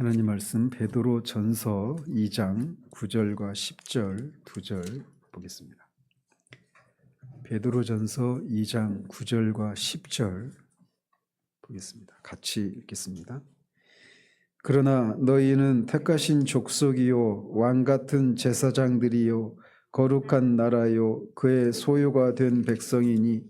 하나님 말씀 베드로 전서 2장 9절과 10절 2절 보겠습니다. 베드로 전서 2장 9절과 10절 보겠습니다. 같이 읽겠습니다. 그러나 너희는 택하신 족속이요 왕같은 제사장들이요 거룩한 나라요 그의 소유가 된 백성이니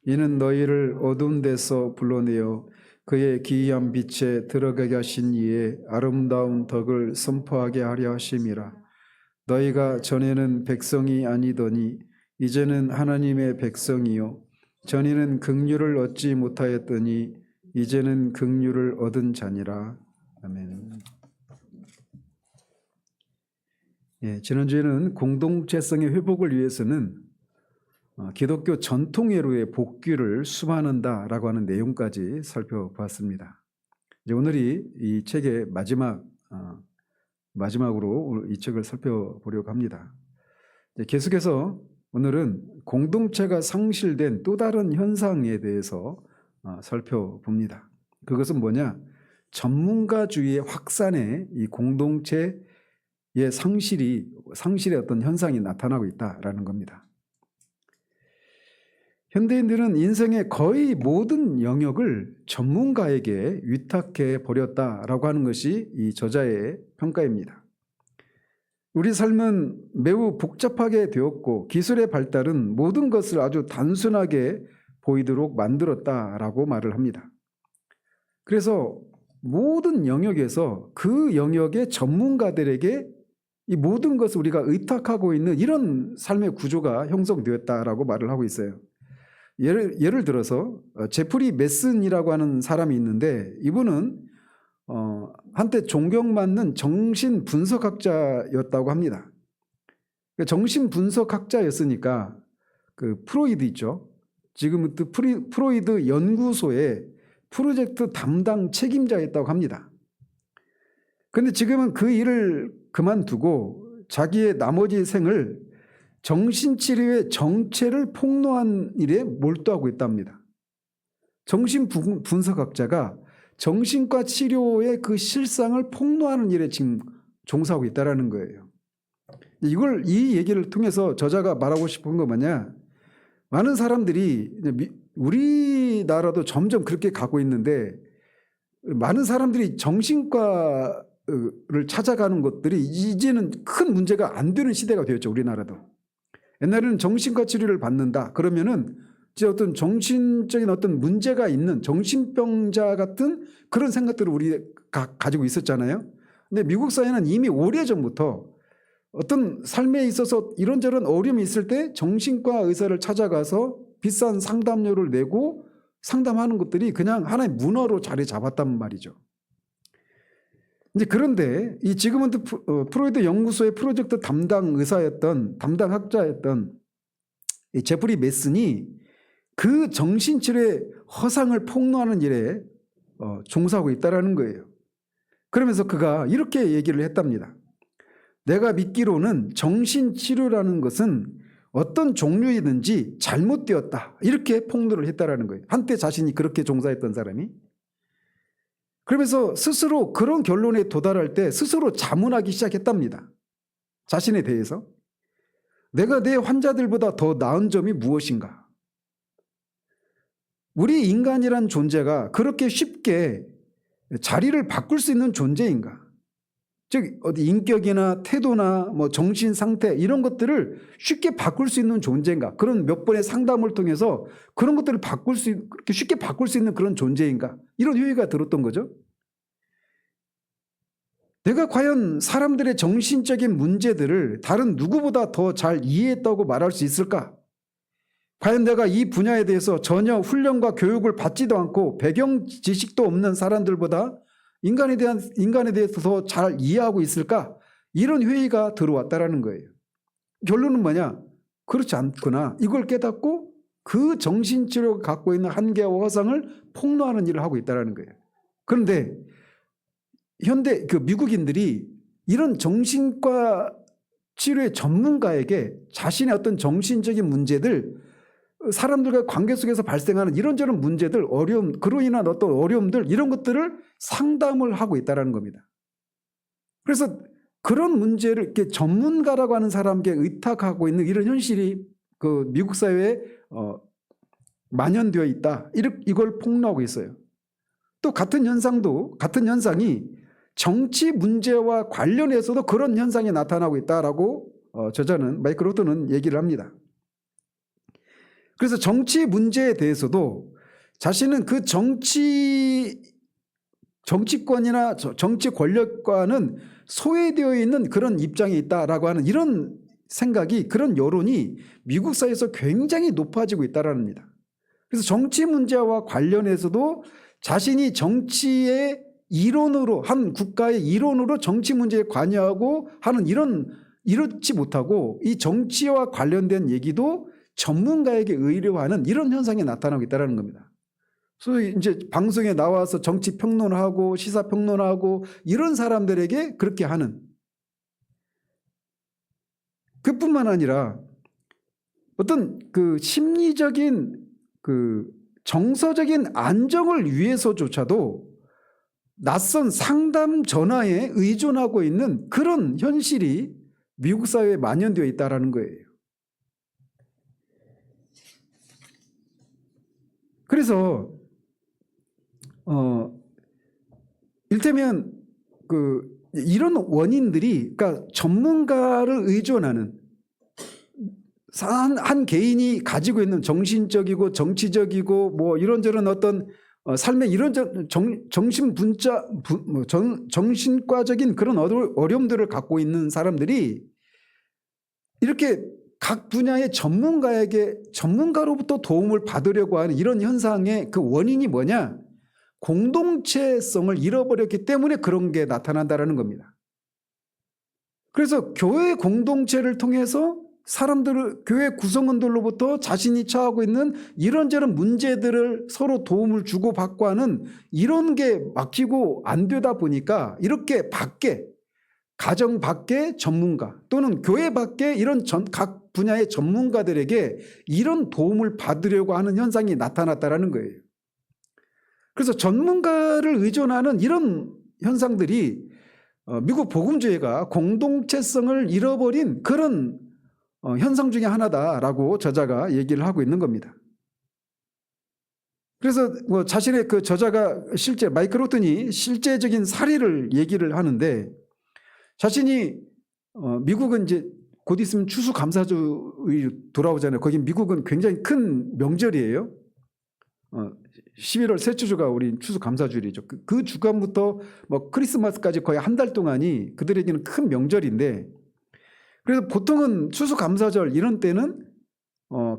이는 너희를 어두운 데서 불러내어 그의 기이한 빛에 들어가게 하신 이의 아름다운 덕을 선포하게 하려 하심이라. 너희가 전에는 백성이 아니더니 이제는 하나님의 백성이요 전에는 긍휼을 얻지 못하였더니 이제는 긍휼을 얻은 자니라. 아멘. 지난주에는 공동체성의 회복을 위해서는 기독교 전통예로의 복귀를 수반한다라고 하는 내용까지 살펴봤습니다. 이제 오늘이 이 책의 마지막으로 이 책을 살펴보려고 합니다. 계속해서 오늘은 공동체가 상실된 또 다른 현상에 대해서 살펴봅니다. 그것은 뭐냐? 전문가주의의 확산에 이 공동체의 상실의 어떤 현상이 나타나고 있다라는 겁니다. 현대인들은 인생의 거의 모든 영역을 전문가에게 위탁해 버렸다라고 하는 것이 이 저자의 평가입니다. 우리 삶은 매우 복잡하게 되었고 기술의 발달은 모든 것을 아주 단순하게 보이도록 만들었다라고 말을 합니다. 그래서 모든 영역에서 그 영역의 전문가들에게 이 모든 것을 우리가 의탁하고 있는 이런 삶의 구조가 형성되었다라고 말을 하고 있어요. 예를 들어서 제프리 메슨이라고 하는 사람이 있는데 이분은 한때 존경받는 정신분석학자였다고 합니다. 정신분석학자였으니까 그 프로이드 있죠. 지금 프로이드 연구소의 프로젝트 담당 책임자였다고 합니다. 그런데 지금은 그 일을 그만두고 자기의 나머지 생을 정신치료의 정체를 폭로한 일에 몰두하고 있답니다. 정신분석학자가 정신과 치료의 그 실상을 폭로하는 일에 지금 종사하고 있다는 거예요. 이 얘기를 통해서 저자가 말하고 싶은 건 뭐냐? 많은 사람들이 우리나라도 점점 그렇게 가고 있는데 많은 사람들이 정신과를 찾아가는 것들이 이제는 큰 문제가 안 되는 시대가 되었죠. 우리나라도. 옛날에는 정신과 치료를 받는다. 그러면은 이제 어떤 정신적인 어떤 문제가 있는 정신병자 같은 그런 생각들을 우리가 가지고 있었잖아요. 근데 미국 사회는 이미 오래전부터 어떤 삶에 있어서 이런저런 어려움이 있을 때 정신과 의사를 찾아가서 비싼 상담료를 내고 상담하는 것들이 그냥 하나의 문화로 자리 잡았단 말이죠. 이제 그런데 이 지금은 프로이드 연구소의 프로젝트 담당 학자였던 이 제프리 메슨이 그 정신치료의 허상을 폭로하는 일에 종사하고 있다는 거예요. 그러면서 그가 이렇게 얘기를 했답니다. 내가 믿기로는 정신치료라는 것은 어떤 종류이든지 잘못되었다. 이렇게 폭로를 했다는 거예요. 한때 자신이 그렇게 종사했던 사람이. 그러면서 스스로 그런 결론에 도달할 때 스스로 자문하기 시작했답니다. 자신에 대해서. 내가 내 환자들보다 더 나은 점이 무엇인가? 우리 인간이란 존재가 그렇게 쉽게 자리를 바꿀 수 있는 존재인가? 즉 어디 인격이나 태도나 뭐 정신 상태 이런 것들을 쉽게 바꿀 수 있는 존재인가? 그런 몇 번의 상담을 통해서 그런 것들을 그렇게 쉽게 바꿀 수 있는 그런 존재인가? 이런 회의가 들었던 거죠. 내가 과연 사람들의 정신적인 문제들을 다른 누구보다 더 잘 이해했다고 말할 수 있을까? 과연 내가 이 분야에 대해서 전혀 훈련과 교육을 받지도 않고 배경 지식도 없는 사람들보다 인간에 대해서 더 잘 이해하고 있을까? 이런 회의가 들어왔다라는 거예요. 결론은 뭐냐? 그렇지 않구나. 이걸 깨닫고 그 정신치료가 갖고 있는 한계와 허상을 폭로하는 일을 하고 있다는 거예요. 그런데 현대 미국인들이 이런 정신과 치료의 전문가에게 자신의 어떤 정신적인 문제들, 사람들과 관계 속에서 발생하는 이런저런 문제들, 어려움, 그로 인한 어떤 어려움들 이런 것들을 상담을 하고 있다는 겁니다. 그래서 그런 문제를 이렇게 전문가라고 하는 사람에게 의탁하고 있는 이런 현실이 그 미국 사회에 만연되어 있다. 이걸 폭로하고 있어요. 또 같은 현상이 정치 문제와 관련해서도 그런 현상이 나타나고 있다라고 저자는 마이클 로튼은 얘기를 합니다. 그래서 정치 문제에 대해서도 자신은 그 정치권이나 정치 권력과는 소외되어 있는 그런 입장에 있다라고 하는 이런 생각이, 그런 여론이 미국 사회에서 굉장히 높아지고 있다라는 겁니다. 그래서 정치 문제와 관련해서도 자신이 정치의 일원으로, 한 국가의 일원으로 정치 문제에 관여하고 하는 이렇지 못하고 이 정치와 관련된 얘기도 전문가에게 의뢰하는 이런 현상이 나타나고 있다는 겁니다. 소위 이제 방송에 나와서 정치 평론하고 시사 평론하고 이런 사람들에게 그렇게 하는, 그뿐만 아니라 어떤 그 심리적인 그 정서적인 안정을 위해서조차도 낯선 상담 전화에 의존하고 있는 그런 현실이 미국 사회에 만연되어 있다는 거예요. 그래서 일테면 이런 원인들이, 그러니까 전문가를 의존하는 한 개인이 가지고 있는 정신적이고 정치적이고 뭐 이런저런 어떤 삶의 이런저런 정신과적인 그런 어려움들을 갖고 있는 사람들이 이렇게 각 분야의 전문가로부터 도움을 받으려고 하는 이런 현상의 그 원인이 뭐냐? 공동체성을 잃어버렸기 때문에 그런 게 나타난다는 겁니다. 그래서 교회 공동체를 통해서 교회 구성원들로부터 자신이 처하고 있는 이런저런 문제들을 서로 도움을 주고받고 하는 이런 게 막히고 안 되다 보니까 이렇게 가정 밖의 전문가 또는 교회 밖의 이런 각 분야의 전문가들에게 이런 도움을 받으려고 하는 현상이 나타났다는 거예요. 그래서 전문가를 의존하는 이런 현상들이 미국 복음주의가 공동체성을 잃어버린 그런 현상 중에 하나다라고 저자가 얘기를 하고 있는 겁니다. 그래서 자신의 그 저자가 마이클 로튼이 실제적인 사례를 얘기를 하는데, 자신이 미국은 이제 곧 있으면 추수감사절이 돌아오잖아요. 거기 미국은 굉장히 큰 명절이에요. 11월 셋째 주가 우리 추수감사절이죠. 그 주간부터 뭐 크리스마스까지 거의 한 달 동안이 그들에게는 큰 명절인데, 그래서 보통은 추수감사절 이런 때는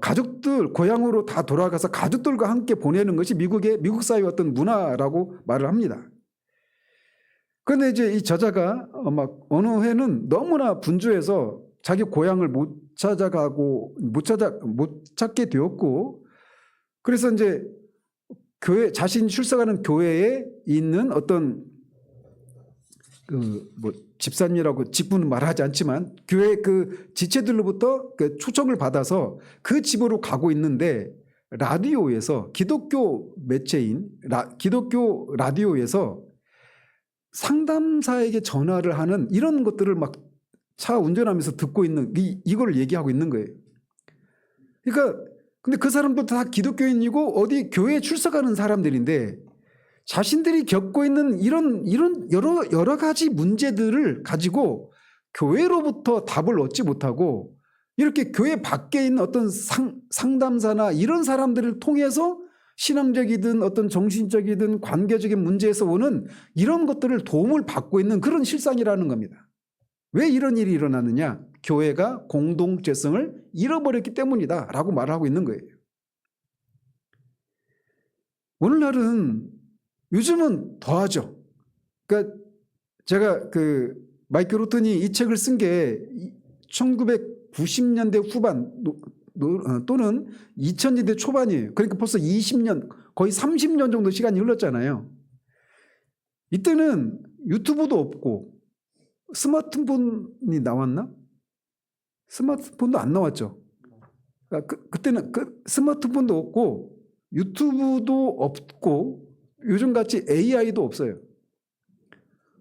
가족들 고향으로 다 돌아가서 가족들과 함께 보내는 것이 미국 사회의 어떤 문화라고 말을 합니다. 그런데 이제 이 저자가 어느 해는 너무나 분주해서 자기 고향을 못 찾게 되었고, 그래서 이제 자신이 출석하는 교회에 있는 어떤 집사님이라고 직분은 말하지 않지만 교회 그 지체들로부터 그 초청을 받아서 그 집으로 가고 있는데, 라디오에서 기독교 매체인 기독교 라디오에서 상담사에게 전화를 하는 이런 것들을 막 차 운전하면서 듣고 있는 이걸 얘기하고 있는 거예요. 그러니까 근데 그 사람도 다 기독교인이고 어디 교회에 출석하는 사람들인데, 자신들이 겪고 있는 이런 여러 가지 문제들을 가지고 교회로부터 답을 얻지 못하고 이렇게 교회 밖에 있는 어떤 상담사나 이런 사람들을 통해서 신앙적이든 어떤 정신적이든 관계적인 문제에서 오는 이런 것들을 도움을 받고 있는 그런 실상이라는 겁니다. 왜 이런 일이 일어났느냐? 교회가 공동체성을 잃어버렸기 때문이다 라고 말하고 있는 거예요. 오늘날은 요즘은 더하죠. 그러니까 제가 마이클 로튼이 이 책을 쓴 게 1990년대 후반 또는 2000년대 초반이에요. 그러니까 벌써 20년, 거의 30년 정도 시간이 흘렀잖아요. 이때는 유튜브도 없고 스마트폰이 나왔나? 스마트폰도 안 나왔죠. 그러니까 그때는 스마트폰도 없고 유튜브도 없고 요즘같이 AI도 없어요.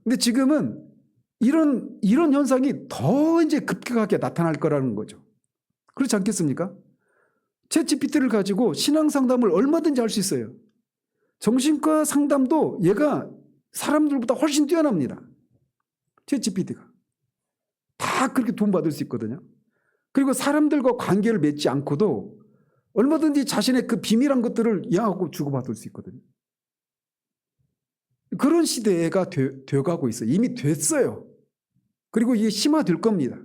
근데 지금은 이런 현상이 더 이제 급격하게 나타날 거라는 거죠. 그렇지 않겠습니까? 챗GPT를 가지고 신앙 상담을 얼마든지 할 수 있어요. 정신과 상담도 얘가 사람들보다 훨씬 뛰어납니다. 챗GPT가. 다 그렇게 도움받을 수 있거든요. 그리고 사람들과 관계를 맺지 않고도 얼마든지 자신의 그 비밀한 것들을 이야기하고 주고받을 수 있거든요. 그런 시대가 되어가고 있어요. 이미 됐어요. 그리고 이게 심화될 겁니다.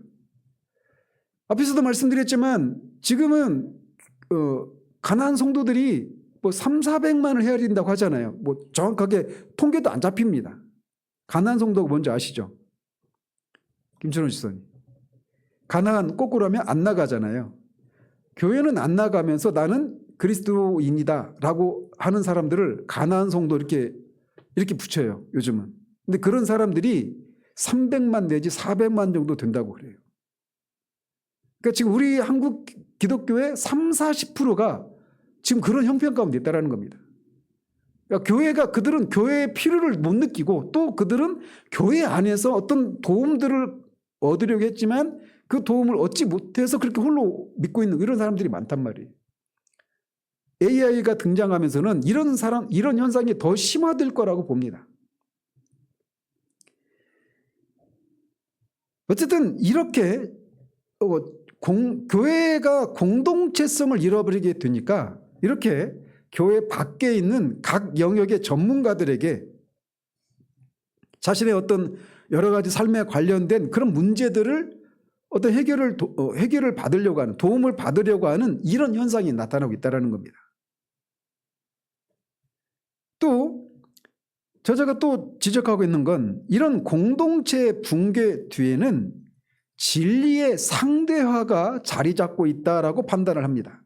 앞에서도 말씀드렸지만 지금은 가난한 성도들이 뭐 300~400만을 헤아린다고 하잖아요. 뭐 정확하게 통계도 안 잡힙니다. 가난한 성도가 뭔지 아시죠? 김천호 지사님. 가난한 거꾸로 하면 안 나가잖아요. 교회는 안 나가면서 나는 그리스도인이다 라고 하는 사람들을 가난한 성도 이렇게 붙여요. 요즘은. 근데 그런 사람들이 300만 내지 400만 정도 된다고 그래요. 그러니까 지금 우리 한국 기독교의 30~40%가 지금 그런 형편 가운데 있다는 겁니다. 그러니까 그들은 교회의 필요를 못 느끼고 또 그들은 교회 안에서 어떤 도움들을 얻으려고 했지만 그 도움을 얻지 못해서 그렇게 홀로 믿고 있는 이런 사람들이 많단 말이에요. AI가 등장하면서는 이런 현상이 더 심화될 거라고 봅니다. 어쨌든 이렇게 교회가 공동체성을 잃어버리게 되니까 이렇게 교회 밖에 있는 각 영역의 전문가들에게 자신의 어떤 여러 가지 삶에 관련된 그런 문제들을 어떤 해결을 받으려고 하는, 도움을 받으려고 하는 이런 현상이 나타나고 있다는 겁니다. 또 저자가 또 지적하고 있는 건 이런 공동체 붕괴 뒤에는 진리의 상대화가 자리 잡고 있다라고 판단을 합니다.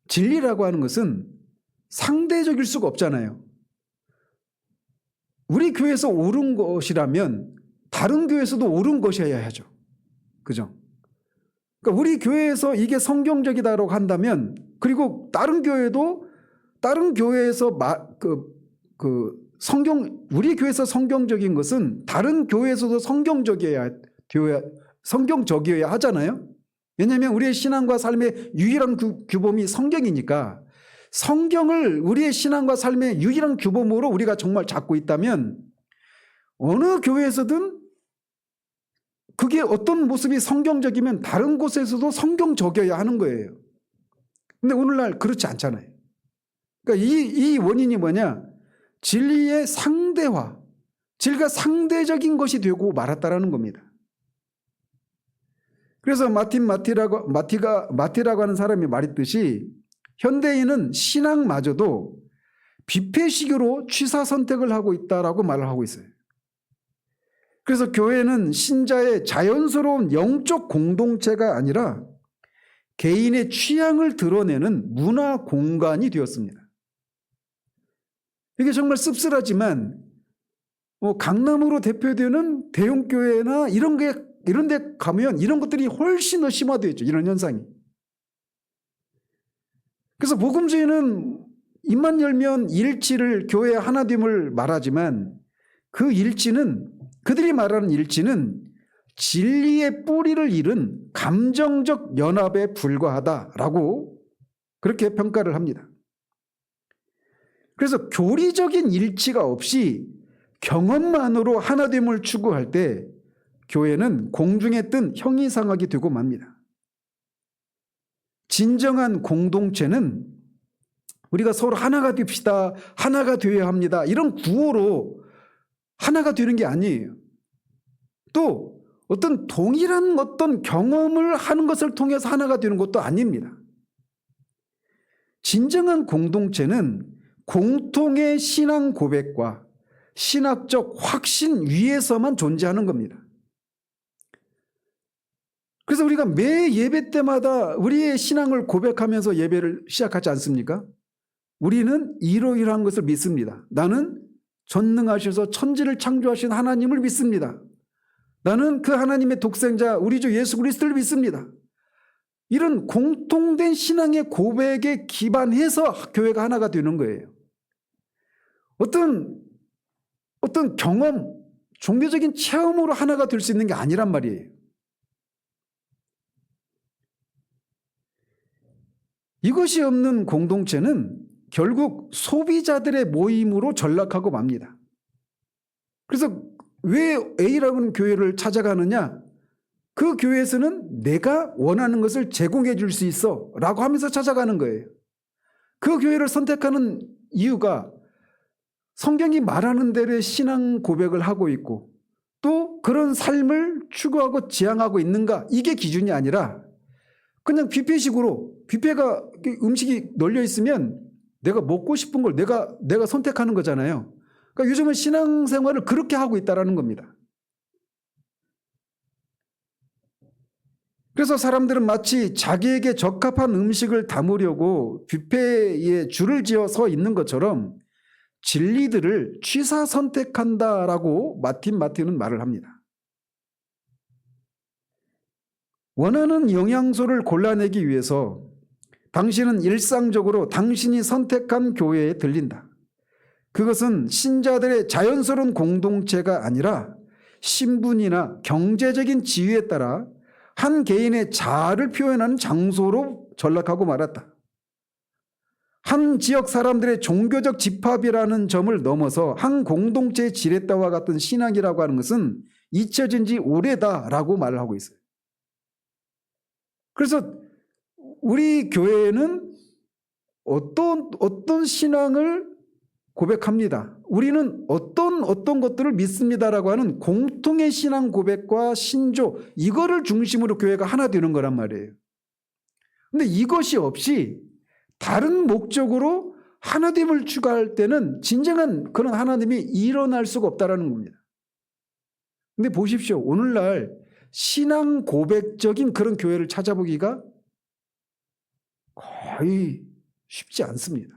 진리라고 하는 것은 상대적일 수가 없잖아요. 우리 교회에서 옳은 것이라면 다른 교회에서도 옳은 것이어야 하죠. 그죠? 그러니까 우리 교회에서 이게 성경적이다라고 한다면 그리고 다른 교회에서 우리 교회에서 성경적인 것은 다른 교회에서도 성경적이어야 하잖아요. 왜냐하면 우리의 신앙과 삶의 유일한 규범이 성경이니까 성경을 우리의 신앙과 삶의 유일한 규범으로 우리가 정말 잡고 있다면 어느 교회에서든 그게 어떤 모습이 성경적이면 다른 곳에서도 성경적이어야 하는 거예요. 근데 오늘날 그렇지 않잖아요. 그러니까 이 원인이 뭐냐? 진리의 상대화, 진리가 상대적인 것이 되고 말았다라는 겁니다. 그래서 마티라고 하는 사람이 말했듯이 현대인은 신앙마저도 뷔페식으로 취사 선택을 하고 있다라고 말을 하고 있어요. 그래서 교회는 신자의 자연스러운 영적 공동체가 아니라 개인의 취향을 드러내는 문화 공간이 되었습니다. 이게 정말 씁쓸하지만 강남으로 대표되는 대형교회나 이런 데 가면 이런 것들이 훨씬 더 심화되어 있죠. 이런 현상이. 그래서 복음주의는 입만 열면 일치를 교회 하나됨을 말하지만 그 일치는 그들이 말하는 일치는 진리의 뿌리를 잃은 감정적 연합에 불과하다라고 그렇게 평가를 합니다. 그래서 교리적인 일치가 없이 경험만으로 하나됨을 추구할 때 교회는 공중에 뜬 형이상학이 되고 맙니다. 진정한 공동체는 우리가 서로 하나가 됩시다, 하나가 되어야 합니다, 이런 구호로 하나가 되는 게 아니에요. 또 어떤 동일한 어떤 경험을 하는 것을 통해서 하나가 되는 것도 아닙니다. 진정한 공동체는 공통의 신앙 고백과 신학적 확신 위에서만 존재하는 겁니다. 그래서 우리가 매 예배 때마다 우리의 신앙을 고백하면서 예배를 시작하지 않습니까? 우리는 이러이러한 것을 믿습니다. 나는 전능하셔서 천지를 창조하신 하나님을 믿습니다. 나는 그 하나님의 독생자 우리 주 예수 그리스도를 믿습니다. 이런 공통된 신앙의 고백에 기반해서 교회가 하나가 되는 거예요. 어떤 경험, 종교적인 체험으로 하나가 될 수 있는 게 아니란 말이에요. 이것이 없는 공동체는 결국 소비자들의 모임으로 전락하고 맙니다. 그래서 왜 A라는 교회를 찾아가느냐? 그 교회에서는 내가 원하는 것을 제공해 줄 수 있어 라고 하면서 찾아가는 거예요. 그 교회를 선택하는 이유가 성경이 말하는 대로의 신앙 고백을 하고 있고 또 그런 삶을 추구하고 지향하고 있는가, 이게 기준이 아니라 그냥 뷔페식으로, 뷔페가 음식이 널려 있으면 내가 먹고 싶은 걸 내가 선택하는 거잖아요. 그러니까 요즘은 신앙생활을 그렇게 하고 있다는 겁니다. 그래서 사람들은 마치 자기에게 적합한 음식을 담으려고 뷔페에 줄을 지어 서 있는 것처럼 진리들을 취사 선택한다라고 마틴은 말을 합니다. 원하는 영양소를 골라내기 위해서 당신은 일상적으로 당신이 선택한 교회에 들린다. 그것은 신자들의 자연스러운 공동체가 아니라 신분이나 경제적인 지위에 따라 한 개인의 자아를 표현하는 장소로 전락하고 말았다. 한 지역 사람들의 종교적 집합이라는 점을 넘어서 한 공동체의 지렛대와 같은 신앙이라고 하는 것은 잊혀진 지 오래다라고 말을 하고 있어요. 그래서 우리 교회는 어떤 신앙을 고백합니다. 우리는 어떤 것들을 믿습니다라고 하는 공통의 신앙 고백과 신조, 이거를 중심으로 교회가 하나 되는 거란 말이에요. 근데 이것이 없이 다른 목적으로 하나됨을 추구할 때는 진정한 그런 하나님이 일어날 수가 없다는 겁니다. 근데 보십시오. 오늘날 신앙 고백적인 그런 교회를 찾아보기가 거의 쉽지 않습니다.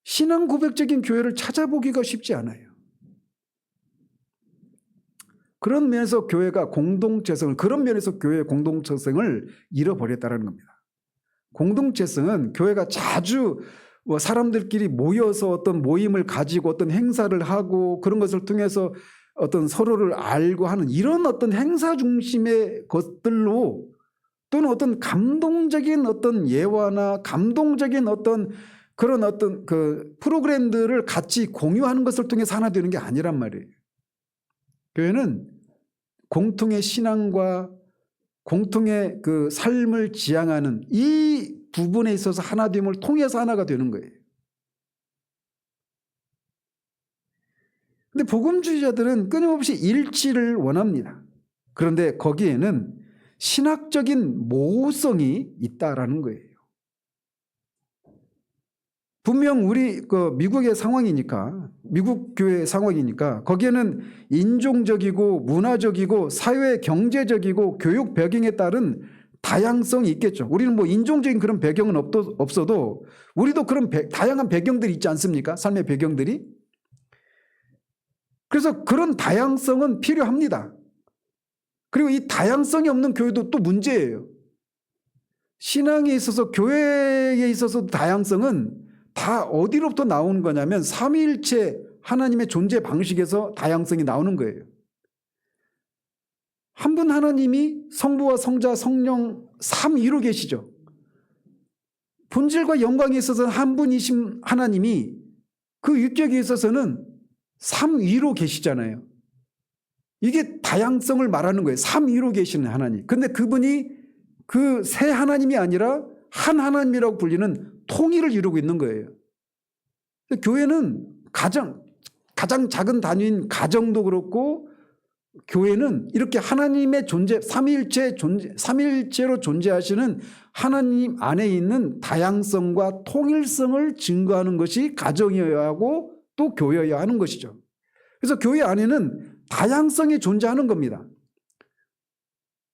신앙 고백적인 교회를 찾아보기가 쉽지 않아요. 그런 면에서 교회가 공동체성을, 그런 면에서 교회의 공동체성을 잃어버렸다는 겁니다. 공동체성은 교회가 자주 사람들끼리 모여서 어떤 모임을 가지고 어떤 행사를 하고 그런 것을 통해서 어떤 서로를 알고 하는 이런 어떤 행사 중심의 것들로, 또는 어떤 감동적인 어떤 예화나 감동적인 어떤 그런 어떤 그 프로그램들을 같이 공유하는 것을 통해서 하나 되는 게 아니란 말이에요. 교회는 공통의 신앙과 공통의 그 삶을 지향하는 이 부분에 있어서 하나됨을 통해서 하나가 되는 거예요. 근데 복음주의자들은 끊임없이 일치를 원합니다. 그런데 거기에는 신학적인 모호성이 있다라는 거예요. 분명 우리 미국의 상황이니까, 미국 교회 상황이니까 거기에는 인종적이고 문화적이고 사회 경제적이고 교육 배경에 따른 다양성이 있겠죠. 우리는 뭐 인종적인 그런 배경은 없어도 우리도 그런 다양한 배경들이 있지 않습니까? 삶의 배경들이. 그래서 그런 다양성은 필요합니다. 그리고 이 다양성이 없는 교회도 또 문제예요. 신앙에 있어서, 교회에 있어서 다양성은 다 어디로부터 나오는 거냐면 삼위일체 하나님의 존재 방식에서 다양성이 나오는 거예요. 한 분 하나님이 성부와 성자 성령 삼위로 계시죠. 본질과 영광에 있어서는 한 분이신 하나님이 그 유격에 있어서는 삼위로 계시잖아요. 이게 다양성을 말하는 거예요. 삼위로 계시는 하나님. 근데 그분이 그 세 하나님이 아니라 한 하나님이라고 불리는 통일을 이루고 있는 거예요. 교회는 가장 작은 단위인 가정도 그렇고, 교회는 이렇게 하나님의 존재, 삼위일체로 존재하시는 하나님 안에 있는 다양성과 통일성을 증거하는 것이 가정이어야 하고 또 교회여야 하는 것이죠. 그래서 교회 안에는 다양성이 존재하는 겁니다.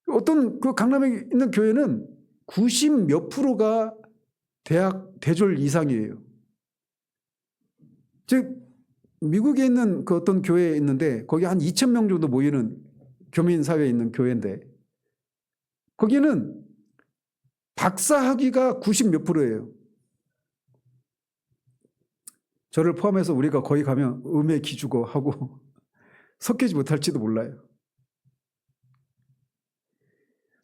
어떤 그 강남에 있는 교회는 90몇 프로가 대졸 이상이에요. 즉 미국에 있는 그 어떤 교회에 있는데 거기 한 2,000명 정도 모이는 교민사회에 있는 교회인데 거기는 박사학위가 90몇 프로예요. 저를 포함해서 우리가 거기 가면 음의 기주고 하고 섞이지 못할지도 몰라요.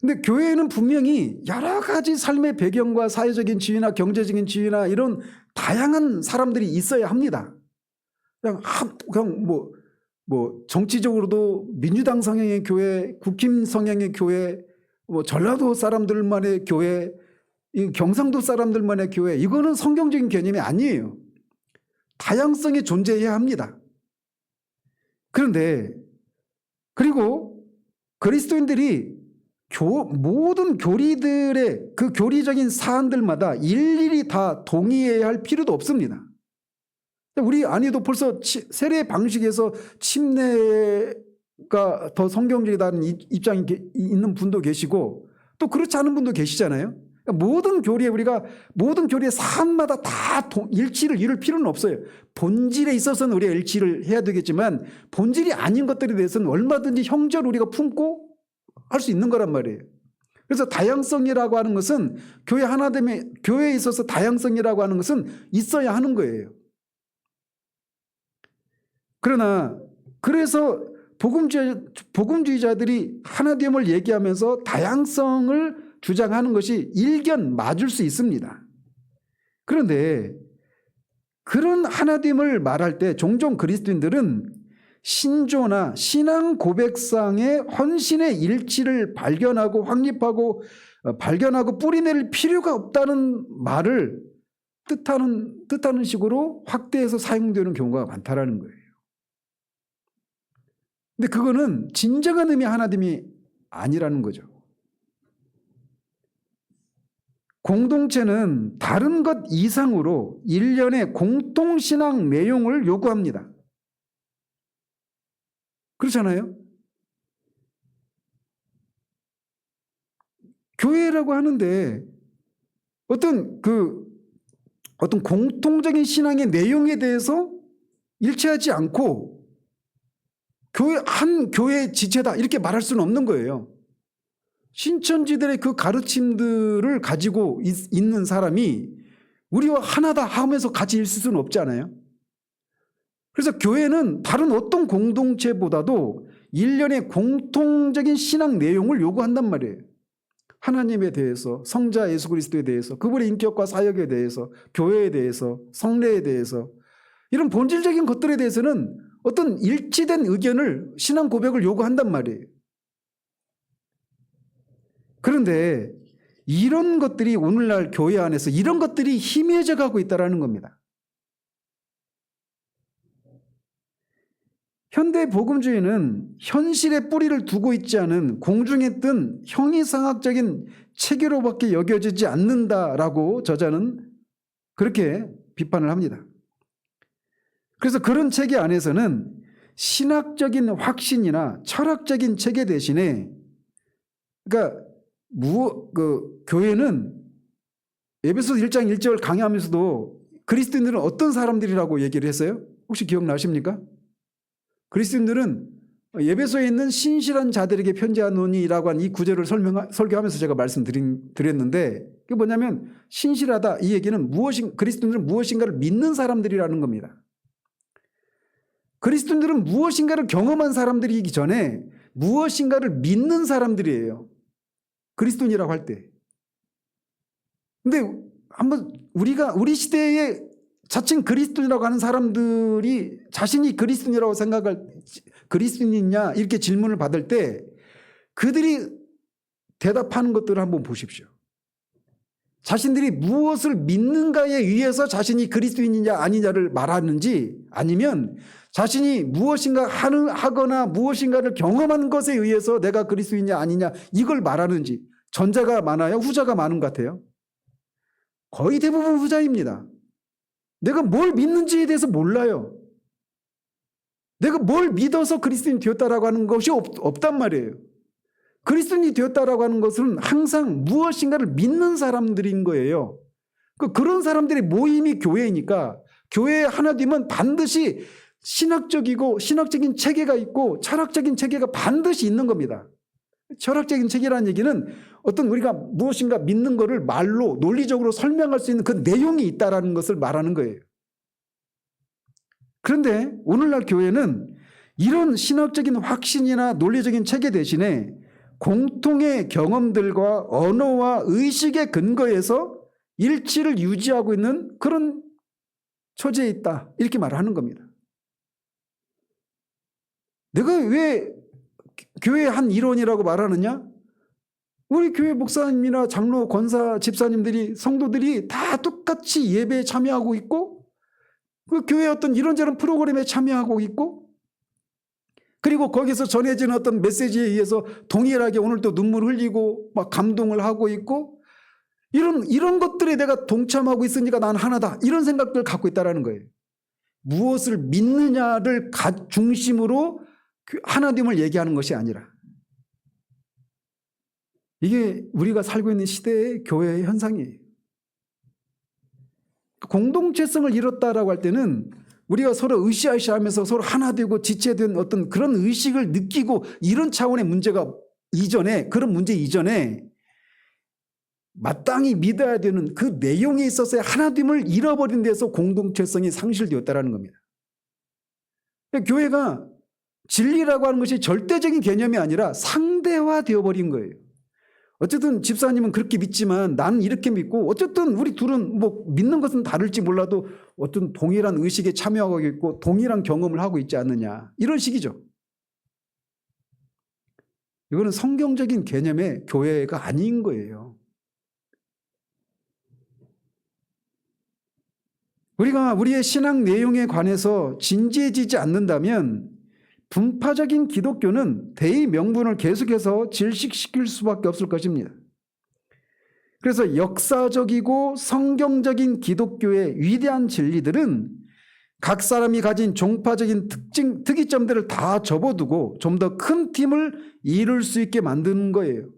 근데 교회에는 분명히 여러 가지 삶의 배경과 사회적인 지위나 경제적인 지위나 이런 다양한 사람들이 있어야 합니다. 그냥 뭐 정치적으로도 민주당 성향의 교회, 국힘 성향의 교회, 뭐 전라도 사람들만의 교회, 경상도 사람들만의 교회, 이거는 성경적인 개념이 아니에요. 다양성이 존재해야 합니다. 그런데 그리고 그리스도인들이 모든 교리들의 그 교리적인 사안들마다 일일이 다 동의해야 할 필요도 없습니다. 우리 안에도 벌써 세례 방식에서 침례가 더 성경적이다는 입장이 있는 분도 계시고 또 그렇지 않은 분도 계시잖아요. 모든 교리의 사안마다 다 일치를 이룰 필요는 없어요. 본질에 있어서는 우리가 일치를 해야 되겠지만 본질이 아닌 것들에 대해서는 얼마든지 형제를 우리가 품고 할 수 있는 거란 말이에요. 그래서 다양성이라고 하는 것은 교회에 있어서 다양성이라고 하는 것은 있어야 하는 거예요. 그래서 복음주의자들이 하나됨을 얘기하면서 다양성을 주장하는 것이 일견 맞을 수 있습니다. 그런데 그런 하나됨을 말할 때 종종 그리스도인들은 신조나 신앙 고백상의 헌신의 일치를 발견하고 확립하고 발견하고 뿌리낼 필요가 없다는 말을 뜻하는 식으로 확대해서 사용되는 경우가 많다라는 거예요. 근데 그거는 진정한 의미의 하나됨이 아니라는 거죠. 공동체는 다른 것 이상으로 일련의 공통신앙 내용을 요구합니다. 그렇잖아요? 교회라고 하는데 어떤 공통적인 신앙의 내용에 대해서 일치하지 않고 한 교회의 지체다 이렇게 말할 수는 없는 거예요. 신천지들의 그 가르침들을 가지고 있는 사람이 우리와 하나다 하면서 같이 있을 수는 없잖아요. 그래서 교회는 다른 어떤 공동체보다도 일련의 공통적인 신앙 내용을 요구한단 말이에요. 하나님에 대해서, 성자 예수 그리스도에 대해서, 그분의 인격과 사역에 대해서, 교회에 대해서, 성례에 대해서 이런 본질적인 것들에 대해서는 어떤 일치된 의견을 신앙 고백을 요구한단 말이에요. 그런데 이런 것들이 오늘날 교회 안에서 이런 것들이 희미해져 가고 있다는 겁니다. 현대 복음주의는 현실에 뿌리를 두고 있지 않은 공중에 뜬 형이상학적인 체계로밖에 여겨지지 않는다라고 저자는 그렇게 비판을 합니다. 그래서 그런 체계 안에서는 신학적인 확신이나 철학적인 체계 대신에 그러니까 교회는 에베소서 1장 1절 강의하면서도 그리스도인들은 어떤 사람들이라고 얘기를 했어요? 혹시 기억나십니까? 그리스도인들은 에베소에 있는 신실한 자들에게 편지하노니라고 한 이 구절을 설교하면서 제가 말씀드렸는데 그게 뭐냐면 신실하다 이 얘기는 그리스도인들은 무엇인가를 믿는 사람들이라는 겁니다. 그리스도인들은 무엇인가를 경험한 사람들이기 전에 무엇인가를 믿는 사람들이에요. 그리스도인이라고 할 때. 근데 한번 우리 시대에 자칭 그리스도인이라고 하는 사람들이 자신이 그리스도인이라고 그리스도인이냐 이렇게 질문을 받을 때 그들이 대답하는 것들을 한번 보십시오. 자신들이 무엇을 믿는가에 의해서 자신이 그리스도인이냐 아니냐를 말하는지 아니면 자신이 무엇인가 하거나 무엇인가를 경험한 것에 의해서 내가 그리스도인이냐 아니냐 이걸 말하는지 전자가 많아요? 후자가 많은 것 같아요? 거의 대부분 후자입니다. 내가 뭘 믿는지에 대해서 몰라요. 내가 뭘 믿어서 그리스도인이 되었다라고 하는 것이 없단 말이에요. 그리스도인이 되었다라고 하는 것은 항상 무엇인가를 믿는 사람들인 거예요. 그런 사람들의 모임이 교회이니까 교회에 하나 되면 반드시 신학적인 체계가 있고 철학적인 체계가 반드시 있는 겁니다. 철학적인 체계라는 얘기는 어떤 우리가 무엇인가 믿는 것을 말로 논리적으로 설명할 수 있는 그 내용이 있다라는 것을 말하는 거예요. 그런데 오늘날 교회는 이런 신학적인 확신이나 논리적인 체계 대신에 공통의 경험들과 언어와 의식의 근거에서 일치를 유지하고 있는 그런 처지에 있다, 이렇게 말하는 겁니다. 내가 왜 교회의 한 일원이라고 말하느냐? 우리 교회 목사님이나 장로, 권사, 집사님들이, 성도들이 다 똑같이 예배에 참여하고 있고, 그 교회의 어떤 이런저런 프로그램에 참여하고 있고, 그리고 거기서 전해지는 어떤 메시지에 의해서 동일하게 오늘도 눈물 흘리고 막 감동을 하고 있고, 이런 것들에 내가 동참하고 있으니까 난 하나다, 이런 생각들을 갖고 있다는 거예요. 무엇을 믿느냐를 중심으로 하나됨을 얘기하는 것이 아니라, 이게 우리가 살고 있는 시대의 교회의 현상이에요. 공동체성을 잃었다라고 할 때는 우리가 서로 으쌰으쌰하면서 서로 하나 되고 지체된 어떤 그런 의식을 느끼고 이런 차원의 문제가 이전에, 그런 문제 이전에 마땅히 믿어야 되는 그 내용에 있어서의 하나됨을 잃어버린 데서 공동체성이 상실되었다는 겁니다. 교회가 진리라고 하는 것이 절대적인 개념이 아니라 상대화되어 버린 거예요. 어쨌든 집사님은 그렇게 믿지만 나는 이렇게 믿고, 어쨌든 우리 둘은 뭐 믿는 것은 다를지 몰라도 어떤 동일한 의식에 참여하고 있고 동일한 경험을 하고 있지 않느냐, 이런 식이죠. 이거는 성경적인 개념의 교회가 아닌 거예요. 우리가 우리의 신앙 내용에 관해서 진지해지지 않는다면 분파적인 기독교는 대의 명분을 계속해서 질식시킬 수밖에 없을 것입니다. 그래서 역사적이고 성경적인 기독교의 위대한 진리들은 각 사람이 가진 종파적인 특이점들을 다 접어두고 좀 더 큰 팀을 이룰 수 있게 만드는 거예요.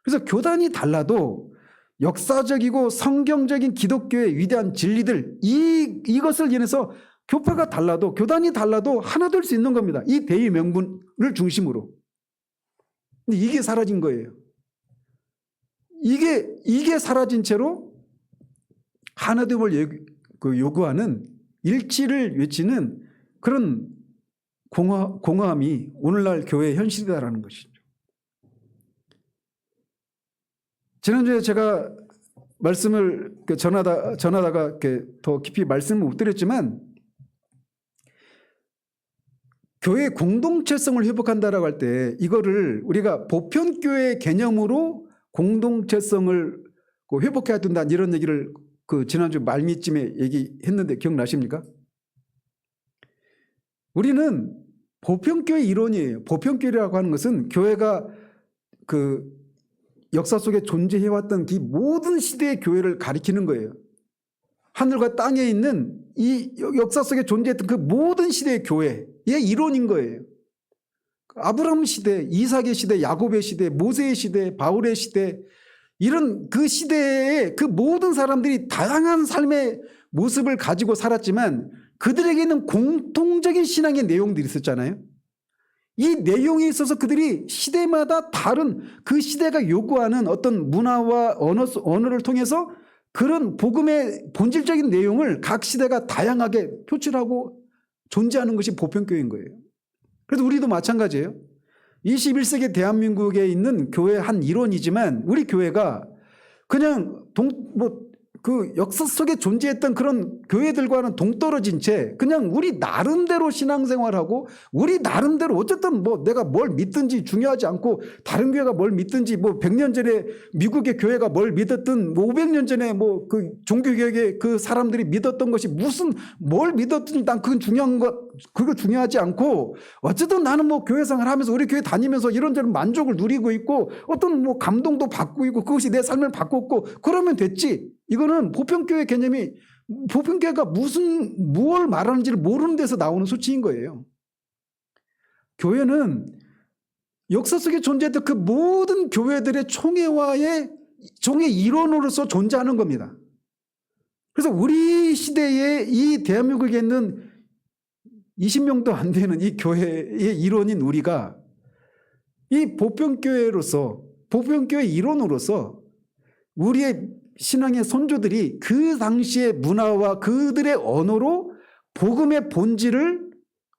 그래서 교단이 달라도 역사적이고 성경적인 기독교의 위대한 진리들, 이것을 인해서 교파가 달라도, 교단이 달라도 하나 될 수 있는 겁니다. 이 대의 명분을 중심으로. 근데 이게 사라진 거예요. 이게 사라진 채로 하나됨을 요구하는, 일치를 외치는 그런 공허함이 오늘날 교회의 현실이다라는 것이죠. 지난주에 제가 말씀을 전하다가 이렇게 더 깊이 말씀을 못 드렸지만, 교회 공동체성을 회복한다라고 할 때 이거를 우리가 보편교회 개념으로 공동체성을 회복해야 된다, 이런 얘기를 지난주 말미쯤에 얘기했는데 기억나십니까? 우리는 보편교회 이론이에요. 보편교회라고 하는 것은 교회가 역사 속에 존재해왔던 이 모든 시대의 교회를 가리키는 거예요. 하늘과 땅에 있는 이 역사 속에 존재했던 그 모든 시대의 교회의 이론인 거예요. 아브라함 시대, 이삭의 시대, 야곱의 시대, 모세의 시대, 바울의 시대, 이런 그 시대의 그 모든 사람들이 다양한 삶의 모습을 가지고 살았지만 그들에게는 공통적인 신앙의 내용들이 있었잖아요. 이 내용에 있어서 그들이 시대마다 다른, 그 시대가 요구하는 어떤 문화와 언어를 통해서 그런 복음의 본질적인 내용을 각 시대가 다양하게 표출하고 존재하는 것이 보편교회인 거예요. 그래서 우리도 마찬가지예요. 21세기 대한민국에 있는 교회의 한 일원이지만 우리 교회가 그냥 그 역사 속에 존재했던 그런 교회들과는 동떨어진 채 그냥 우리 나름대로 신앙생활하고 우리 나름대로 어쨌든 내가 뭘 믿든지 중요하지 않고 다른 교회가 뭘 믿든지 100년 전에 미국의 교회가 뭘 믿었든 500년 전에 그 종교개혁의 그 사람들이 믿었던 것이 무슨 뭘 믿었든지 난 그건 그거 중요하지 않고 어쨌든 나는 교회생활 하면서 우리 교회 다니면서 이런저런 만족을 누리고 있고 어떤 감동도 받고 있고 그것이 내 삶을 바꿨고 그러면 됐지. 이거는 보편교회 개념이, 보편교회가 무엇을 말하는지를 모르는 데서 나오는 수치인 거예요. 교회는 역사 속에 존재했던 그 모든 교회들의 총회의 일원으로서 존재하는 겁니다. 그래서 우리 시대에 이 대한민국에 있는 20명도 안 되는 이 교회의 일원인 우리가 이 보편교회로서, 보편교회 일원으로서 우리의 신앙의 선조들이 그 당시의 문화와 그들의 언어로 복음의 본질을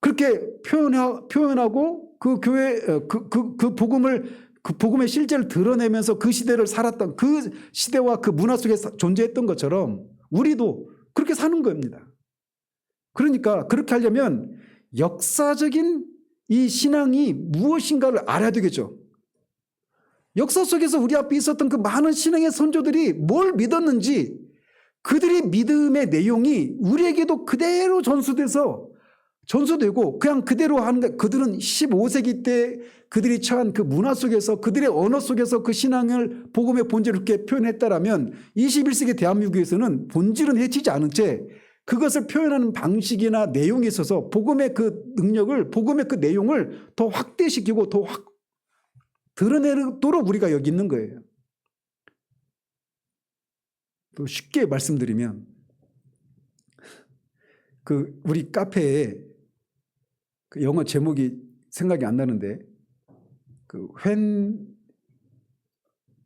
그렇게 표현하고 그 교회 그 복음의 실제를 드러내면서 그 시대를 살았던 그 시대와 그 문화 속에 존재했던 것처럼 우리도 그렇게 사는 겁니다. 그러니까 그렇게 하려면 역사적인 이 신앙이 무엇인가를 알아야 되겠죠. 역사 속에서 우리 앞에 있었던 그 많은 신앙의 선조들이 뭘 믿었는지 그들의 믿음의 내용이 우리에게도 그대로 전수되고 그냥 그대로 하는데, 그들은 15세기 때 그들이 처한 그 문화 속에서 그들의 언어 속에서 그 신앙을 복음의 본질을 그렇게 표현했다라면 21세기 대한민국에서는 본질은 해치지 않은 채 그것을 표현하는 방식이나 내용에 있어서 복음의 그 능력을, 복음의 그 내용을 더 확대시키고 더 드러내도록 우리가 여기 있는 거예요. 또 쉽게 말씀드리면 그 우리 카페에 그 영어 제목이 생각이 안 나는데 그 When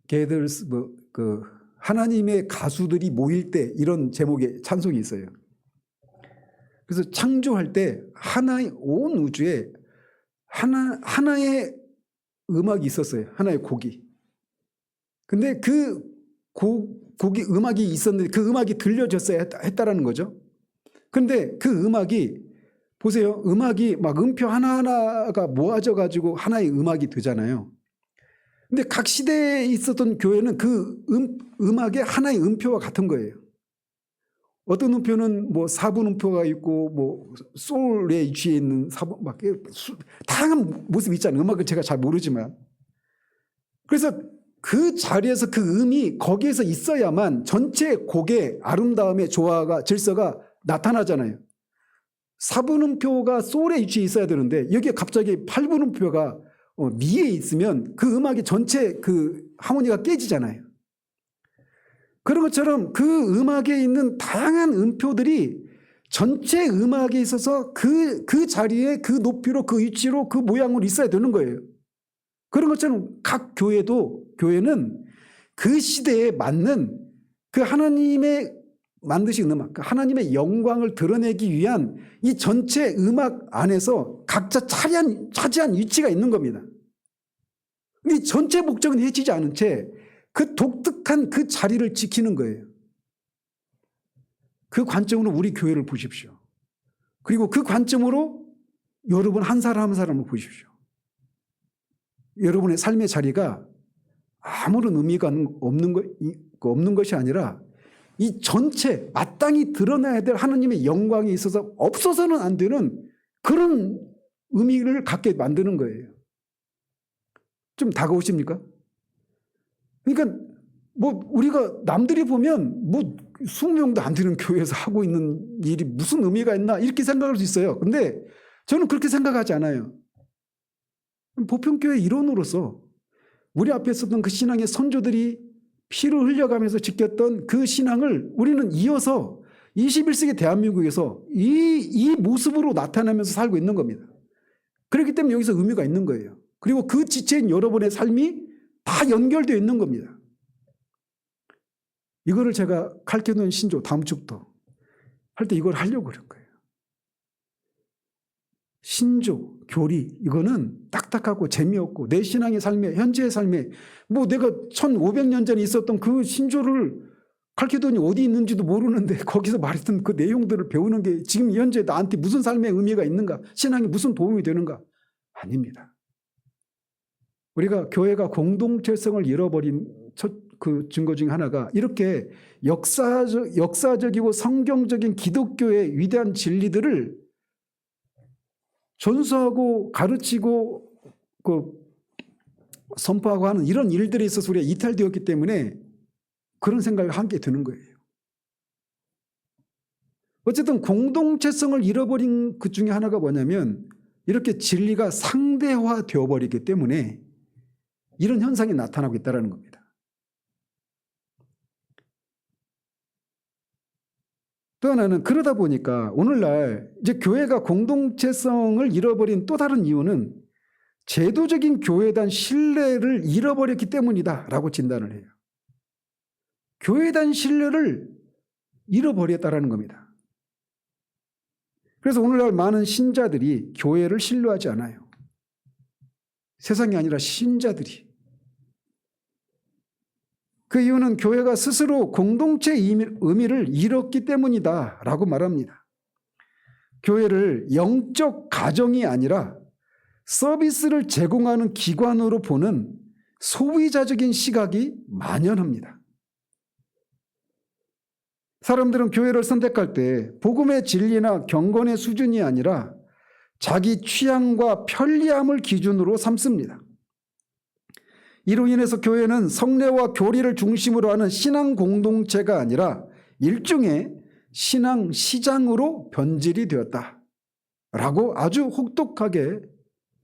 Gathers 그 하나님의 가수들이 모일 때 이런 제목의 찬송이 있어요. 그래서 창조할 때 하나의 온 우주에 하나의 음악이 있었어요. 하나의 곡이. 근데 그 곡이 음악이 있었는데 그 음악이 들려졌어야 했다라는 거죠. 그런데 그 음악이 보세요. 음악이 막 음표 하나하나가 모아져 가지고 하나의 음악이 되잖아요. 근데 각 시대에 있었던 교회는 그 음악의 하나의 음표와 같은 거예요. 어떤 음표는 뭐 4분 음표가 있고 뭐 소울에 위치해 있는 4분 막 다양한 모습이 있잖아요. 음악을 제가 잘 모르지만. 그래서 그 자리에서 그 음이 거기에서 있어야만 전체 곡의 아름다움의 조화가 질서가 나타나잖아요. 4분음표가 소울에 위치해 있어야 되는데 여기에 갑자기 8분음표가 미에 있으면 그 음악이 전체 그 하모니가 깨지잖아요. 그런 것처럼 그 음악에 있는 다양한 음표들이 전체 음악에 있어서 그 자리에 그 높이로 그 위치로 그 모양으로 있어야 되는 거예요. 그런 것처럼 각 교회는 그 시대에 맞는 그 하나님의 만드신 음악, 하나님의 영광을 드러내기 위한 이 전체 음악 안에서 각자 차지한 위치가 있는 겁니다. 이 전체 목적은 해치지 않은 채 그 독특한 그 자리를 지키는 거예요. 그 관점으로 우리 교회를 보십시오. 그리고 그 관점으로 여러분 한 사람 한 사람을 보십시오. 여러분의 삶의 자리가 아무런 의미가 없는 것이 아니라 이 전체 마땅히 드러나야 될 하나님의 영광이 있어서 없어서는 안 되는 그런 의미를 갖게 만드는 거예요. 좀 다가오십니까? 그러니까 뭐 우리가 남들이 보면 뭐 20명도 안 되는 교회에서 하고 있는 일이 무슨 의미가 있나 이렇게 생각할 수 있어요. 근데 저는 그렇게 생각하지 않아요. 보편교회 일원으로서 우리 앞에 있었던 그 신앙의 선조들이 피를 흘려가면서 지켰던 그 신앙을 우리는 이어서 21세기 대한민국에서 이 모습으로 나타나면서 살고 있는 겁니다. 그렇기 때문에 여기서 의미가 있는 거예요. 그리고 그 지체인 여러분의 삶이 다 연결되어 있는 겁니다. 이거를 제가 칼케도니아 신조 다음 주부터 할 때 이걸 하려고 그런 거예요. 신조, 교리 이거는 딱딱하고 재미없고 내 신앙의 삶에 현재의 삶에 뭐 내가 1500년 전에 있었던 그 신조를 칼케도니아 어디 있는지도 모르는데 거기서 말했던 그 내용들을 배우는 게 지금 현재 나한테 무슨 삶의 의미가 있는가, 신앙이 무슨 도움이 되는가? 아닙니다. 우리가 교회가 공동체성을 잃어버린 그 증거 중에 하나가 이렇게 역사적이고 성경적인 기독교의 위대한 진리들을 전수하고 가르치고 그 선포하고 하는 이런 일들에 있어서 우리가 이탈되었기 때문에 그런 생각을 함께 드는 거예요. 어쨌든 공동체성을 잃어버린 그 중에 하나가 뭐냐면 이렇게 진리가 상대화되어 버리기 때문에 이런 현상이 나타나고 있다는 겁니다. 또 하나는 그러다 보니까 오늘날 이제 교회가 공동체성을 잃어버린 또 다른 이유는 제도적인 교회에 대한 신뢰를 잃어버렸기 때문이다라고 진단을 해요. 교회에 대한 신뢰를 잃어버렸다라는 겁니다. 그래서 오늘날 많은 신자들이 교회를 신뢰하지 않아요. 세상이 아니라 신자들이. 그 이유는 교회가 스스로 공동체의 의미를 잃었기 때문이다라고 말합니다. 교회를 영적 가정이 아니라 서비스를 제공하는 기관으로 보는 소비자적인 시각이 만연합니다. 사람들은 교회를 선택할 때 복음의 진리나 경건의 수준이 아니라 자기 취향과 편리함을 기준으로 삼습니다. 이로 인해서 교회는 성례와 교리를 중심으로 하는 신앙 공동체가 아니라 일종의 신앙 시장으로 변질이 되었다라고 아주 혹독하게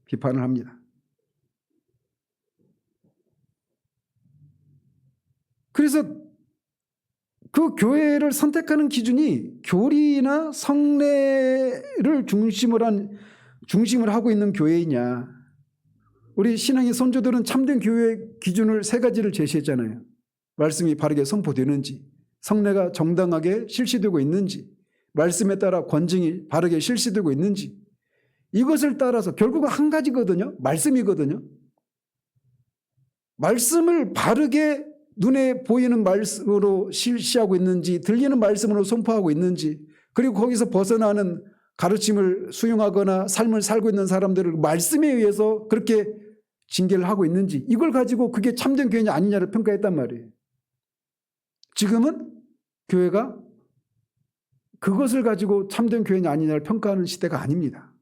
비판을 합니다. 그래서 그 교회를 선택하는 기준이 교리나 성례를 중심을 하고 있는 교회이냐. 우리 신앙의 선조들은 참된 교회 기준을 세 가지를 제시했잖아요. 말씀이 바르게 선포되는지, 성례가 정당하게 실시되고 있는지, 말씀에 따라 권징이 바르게 실시되고 있는지, 이것을 따라서 결국은 한 가지거든요. 말씀이거든요. 말씀을 바르게 눈에 보이는 말씀으로 실시하고 있는지, 들리는 말씀으로 선포하고 있는지, 그리고 거기서 벗어나는 가르침을 수용하거나 삶을 살고 있는 사람들을 말씀에 의해서 그렇게 징계를 하고 있는지, 이걸 가지고 그게 참된 교회냐 아니냐를 평가했단 말이에요. 지금은 교회가 그것을 가지고 참된 교회냐 아니냐를 평가하는 시대가 아닙니다.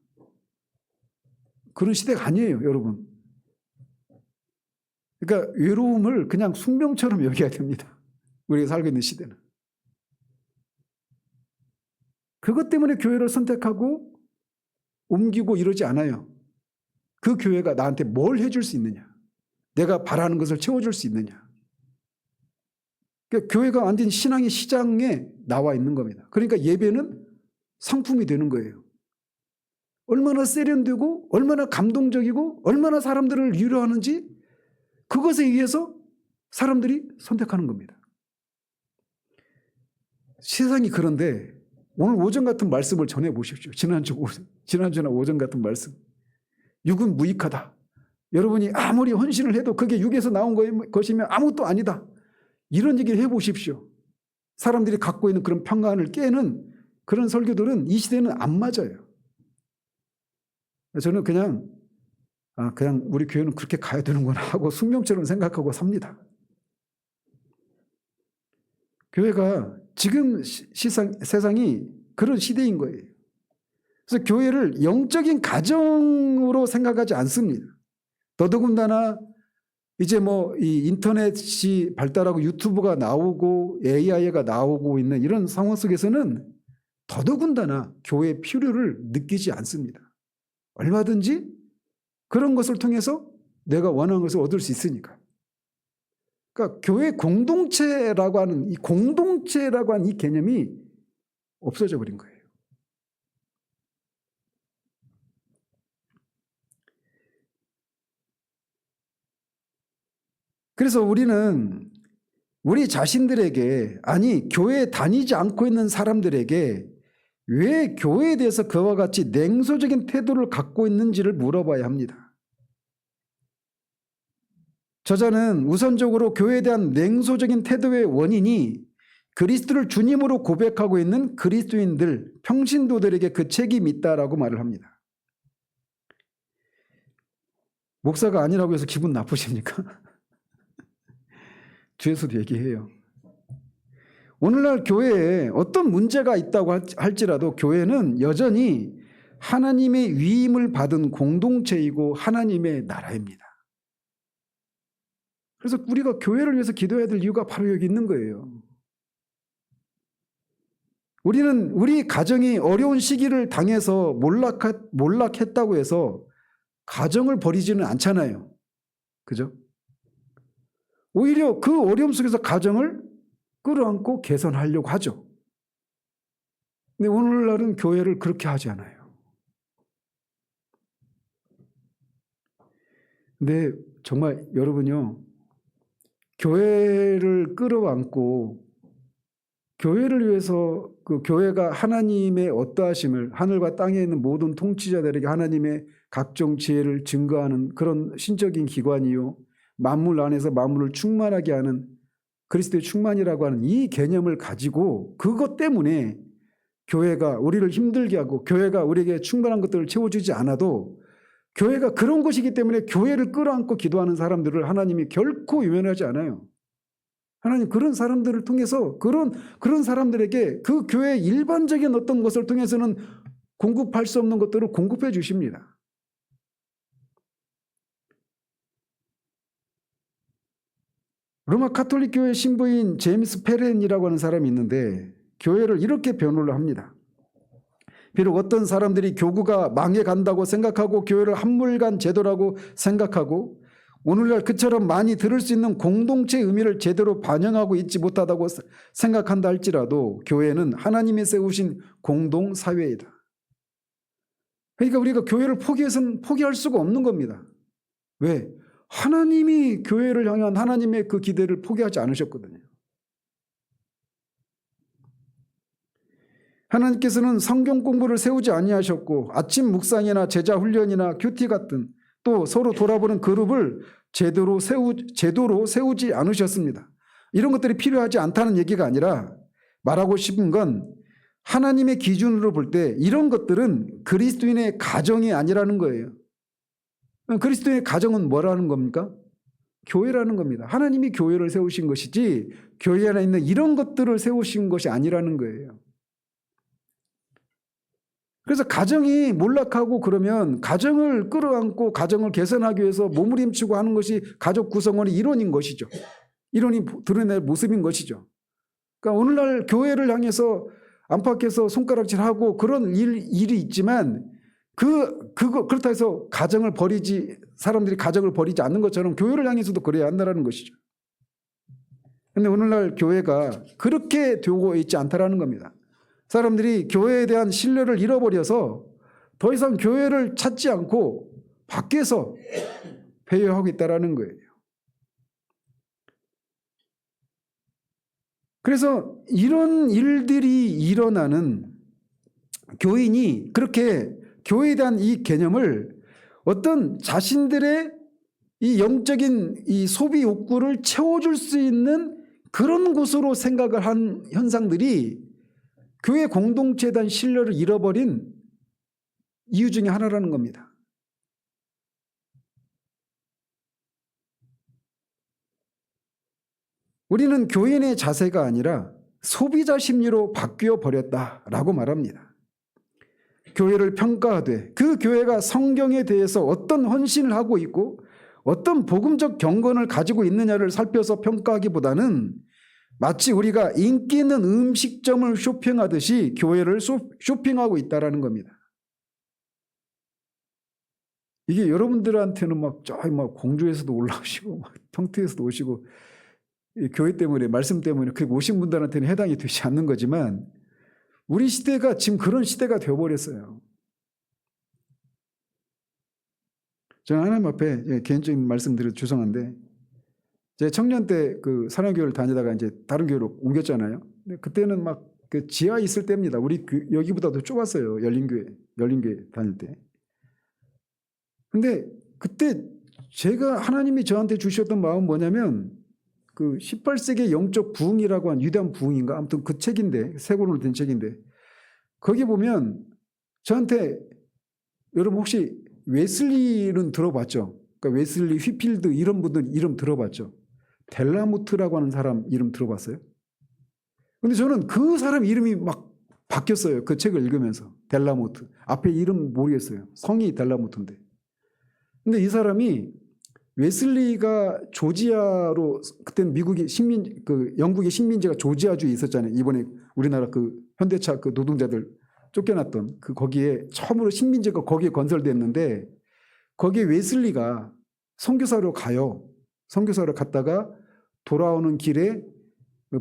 그런 시대가 아니에요, 여러분. 그러니까 외로움을 그냥 숙명처럼 여겨야 됩니다. 우리가 살고 있는 시대는. 그것 때문에 교회를 선택하고 옮기고 이러지 않아요. 그 교회가 나한테 뭘 해줄 수 있느냐. 내가 바라는 것을 채워줄 수 있느냐. 그러니까 교회가 완전 신앙의 시장에 나와 있는 겁니다. 그러니까 예배는 상품이 되는 거예요. 얼마나 세련되고 얼마나 감동적이고 얼마나 사람들을 위로하는지 그것에 의해서 사람들이 선택하는 겁니다. 세상이 그런데 오늘 오전 같은 말씀을 전해보십시오. 지난주나 오전 같은 말씀. 육은 무익하다. 여러분이 아무리 헌신을 해도 그게 육에서 나온 것이면 아무것도 아니다. 이런 얘기를 해보십시오. 사람들이 갖고 있는 그런 평간을 깨는 그런 설교들은 이 시대는 안 맞아요. 저는 그냥 우리 교회는 그렇게 가야 되는구나 하고 숙명처럼 생각하고 삽니다. 교회가 지금 세상이 그런 시대인 거예요. 그래서 교회를 영적인 가정으로 생각하지 않습니다. 더더군다나 이제 이 인터넷이 발달하고 유튜브가 나오고 AI가 나오고 있는 이런 상황 속에서는 더더군다나 교회의 필요를 느끼지 않습니다. 얼마든지 그런 것을 통해서 내가 원하는 것을 얻을 수 있으니까. 그러니까 교회 공동체라고 하는 이 개념이 없어져 버린 거예요. 그래서 우리는 우리 자신들에게, 아니 교회에 다니지 않고 있는 사람들에게 왜 교회에 대해서 그와 같이 냉소적인 태도를 갖고 있는지를 물어봐야 합니다. 저자는 우선적으로 교회에 대한 냉소적인 태도의 원인이 그리스도를 주님으로 고백하고 있는 그리스도인들, 평신도들에게 그 책임이 있다라고 말을 합니다. 목사가 아니라고 해서 기분 나쁘십니까? 뒤에서도 얘기해요. 오늘날 교회에 어떤 문제가 있다고 할지라도 교회는 여전히 하나님의 위임을 받은 공동체이고 하나님의 나라입니다. 그래서 우리가 교회를 위해서 기도해야 될 이유가 바로 여기 있는 거예요. 우리는 우리 가정이 어려운 시기를 당해서 몰락했다고 해서 가정을 버리지는 않잖아요. 그죠? 오히려 그 어려움 속에서 가정을 끌어안고 개선하려고 하죠. 근데 오늘날은 교회를 그렇게 하지 않아요. 근데 정말 여러분요, 교회를 끌어안고 교회를 위해서 그 교회가 하나님의 어떠하심을 하늘과 땅에 있는 모든 통치자들에게 하나님의 각종 지혜를 증거하는 그런 신적인 기관이요. 만물 안에서 만물을 충만하게 하는 그리스도의 충만이라고 하는 이 개념을 가지고 그것 때문에 교회가 우리를 힘들게 하고 교회가 우리에게 충분한 것들을 채워주지 않아도 교회가 그런 것이기 때문에 교회를 끌어안고 기도하는 사람들을 하나님이 결코 유면하지 않아요. 하나님 그런 사람들을 통해서 그런 사람들에게 그 교회의 일반적인 어떤 것을 통해서는 공급할 수 없는 것들을 공급해 주십니다. 로마 카톨릭 교회 신부인 제임스 페렌이라고 하는 사람이 있는데 교회를 이렇게 변호를 합니다. 비록 어떤 사람들이 교구가 망해간다고 생각하고 교회를 한물간 제도라고 생각하고 오늘날 그처럼 많이 들을 수 있는 공동체의 의미를 제대로 반영하고 있지 못하다고 생각한다 할지라도 교회는 하나님이 세우신 공동사회이다. 그러니까 우리가 교회를 포기해서는 포기할 수가 없는 겁니다. 왜? 하나님이 교회를 향한 하나님의 그 기대를 포기하지 않으셨거든요. 하나님께서는 성경 공부를 세우지 아니하셨고 아침 묵상이나 제자 훈련이나 큐티 같은 또 서로 돌아보는 그룹을 제도로 세우지 않으셨습니다. 이런 것들이 필요하지 않다는 얘기가 아니라 말하고 싶은 건 하나님의 기준으로 볼 때 이런 것들은 그리스도인의 가정이 아니라는 거예요. 그리스도인의 가정은 뭐라는 겁니까? 교회라는 겁니다. 하나님이 교회를 세우신 것이지 교회 안에 있는 이런 것들을 세우신 것이 아니라는 거예요. 그래서 가정이 몰락하고 그러면 가정을 끌어안고 가정을 개선하기 위해서 몸부림치고 하는 것이 가족 구성원의 일원인 것이죠. 일원이 드러낼 모습인 것이죠. 그러니까 오늘날 교회를 향해서 안팎에서 손가락질하고 그런 일이 있지만 그렇다 해서 사람들이 가정을 버리지 않는 것처럼 교회를 향해서도 그래야 한다는 것이죠. 그런데 오늘날 교회가 그렇게 되고 있지 않다라는 겁니다. 사람들이 교회에 대한 신뢰를 잃어버려서 더 이상 교회를 찾지 않고 밖에서 회유하고 있다는 거예요. 그래서 이런 일들이 일어나는 교인이 그렇게 교회에 대한 이 개념을 어떤 자신들의 이 영적인 이 소비 욕구를 채워줄 수 있는 그런 곳으로 생각을 한 현상들이 교회 공동체에 대한 신뢰를 잃어버린 이유 중에 하나라는 겁니다. 우리는 교인의 자세가 아니라 소비자 심리로 바뀌어 버렸다라고 말합니다. 교회를 평가하되 그 교회가 성경에 대해서 어떤 헌신을 하고 있고 어떤 복음적 경건을 가지고 있느냐를 살펴서 평가하기보다는 마치 우리가 인기 있는 음식점을 쇼핑하듯이 교회를 쇼핑하고 있다는 겁니다. 이게 여러분들한테는 막 공주에서도 올라오시고 막 평택에서도 오시고 교회 때문에 말씀 때문에 그 오신 분들한테는 해당이 되지 않는 거지만 우리 시대가 지금 그런 시대가 되어버렸어요. 저는 하나님 앞에 개인적인 말씀드려도 죄송한데 제 청년 때 그 사랑교회를 다니다가 이제 다른 교회로 옮겼잖아요. 근데 그때는 막 그 지하에 있을 때입니다. 우리 여기보다도 좁았어요. 열린교회 다닐 때. 근데 그때 제가 하나님이 저한테 주셨던 마음은 뭐냐면 그 18세기 영적 부흥이라고 한 위대한 부흥인가 아무튼 그 책인데 세 권으로 된 책인데 거기 보면 저한테 여러분 혹시 웨슬리는 들어봤죠? 그러니까 웨슬리 휘필드 이런 분들 이름 들어봤죠? 델라무트라고 하는 사람 이름 들어봤어요? 근데 저는 그 사람 이름이 막 바뀌었어요. 그 책을 읽으면서. 델라무트. 앞에 이름 모르겠어요. 성이 델라무트인데. 근데 이 사람이 웨슬리가 조지아로 그때는 미국이 영국의 식민지가 조지아주에 있었잖아요. 이번에 우리나라 그 현대차 그 노동자들 쫓겨났던 거기에 처음으로 식민지가 거기에 건설됐는데 거기에 웨슬리가 선교사로 가요. 선교사로 갔다가 돌아오는 길에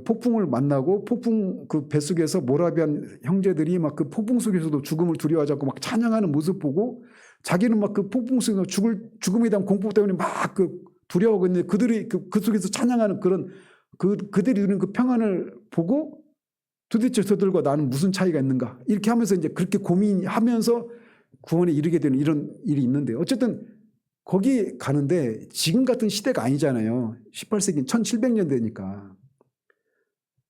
폭풍을 만나고 폭풍 그 뱃속에서 모라비안 형제들이 막 그 폭풍 속에서도 죽음을 두려워하지 않고 막 찬양하는 모습 보고 자기는 막 그 폭풍 속에서 죽음에 대한 공포 때문에 막 그 두려워하고 있는데 그들이 그 속에서 찬양하는 그런 그들이 누리는 그 평안을 보고 도대체 저들과 나는 무슨 차이가 있는가? 이렇게 하면서 이제 그렇게 고민하면서 구원에 이르게 되는 이런 일이 있는데, 어쨌든 거기 가는데 지금 같은 시대가 아니잖아요. 18세기 1700년대니까.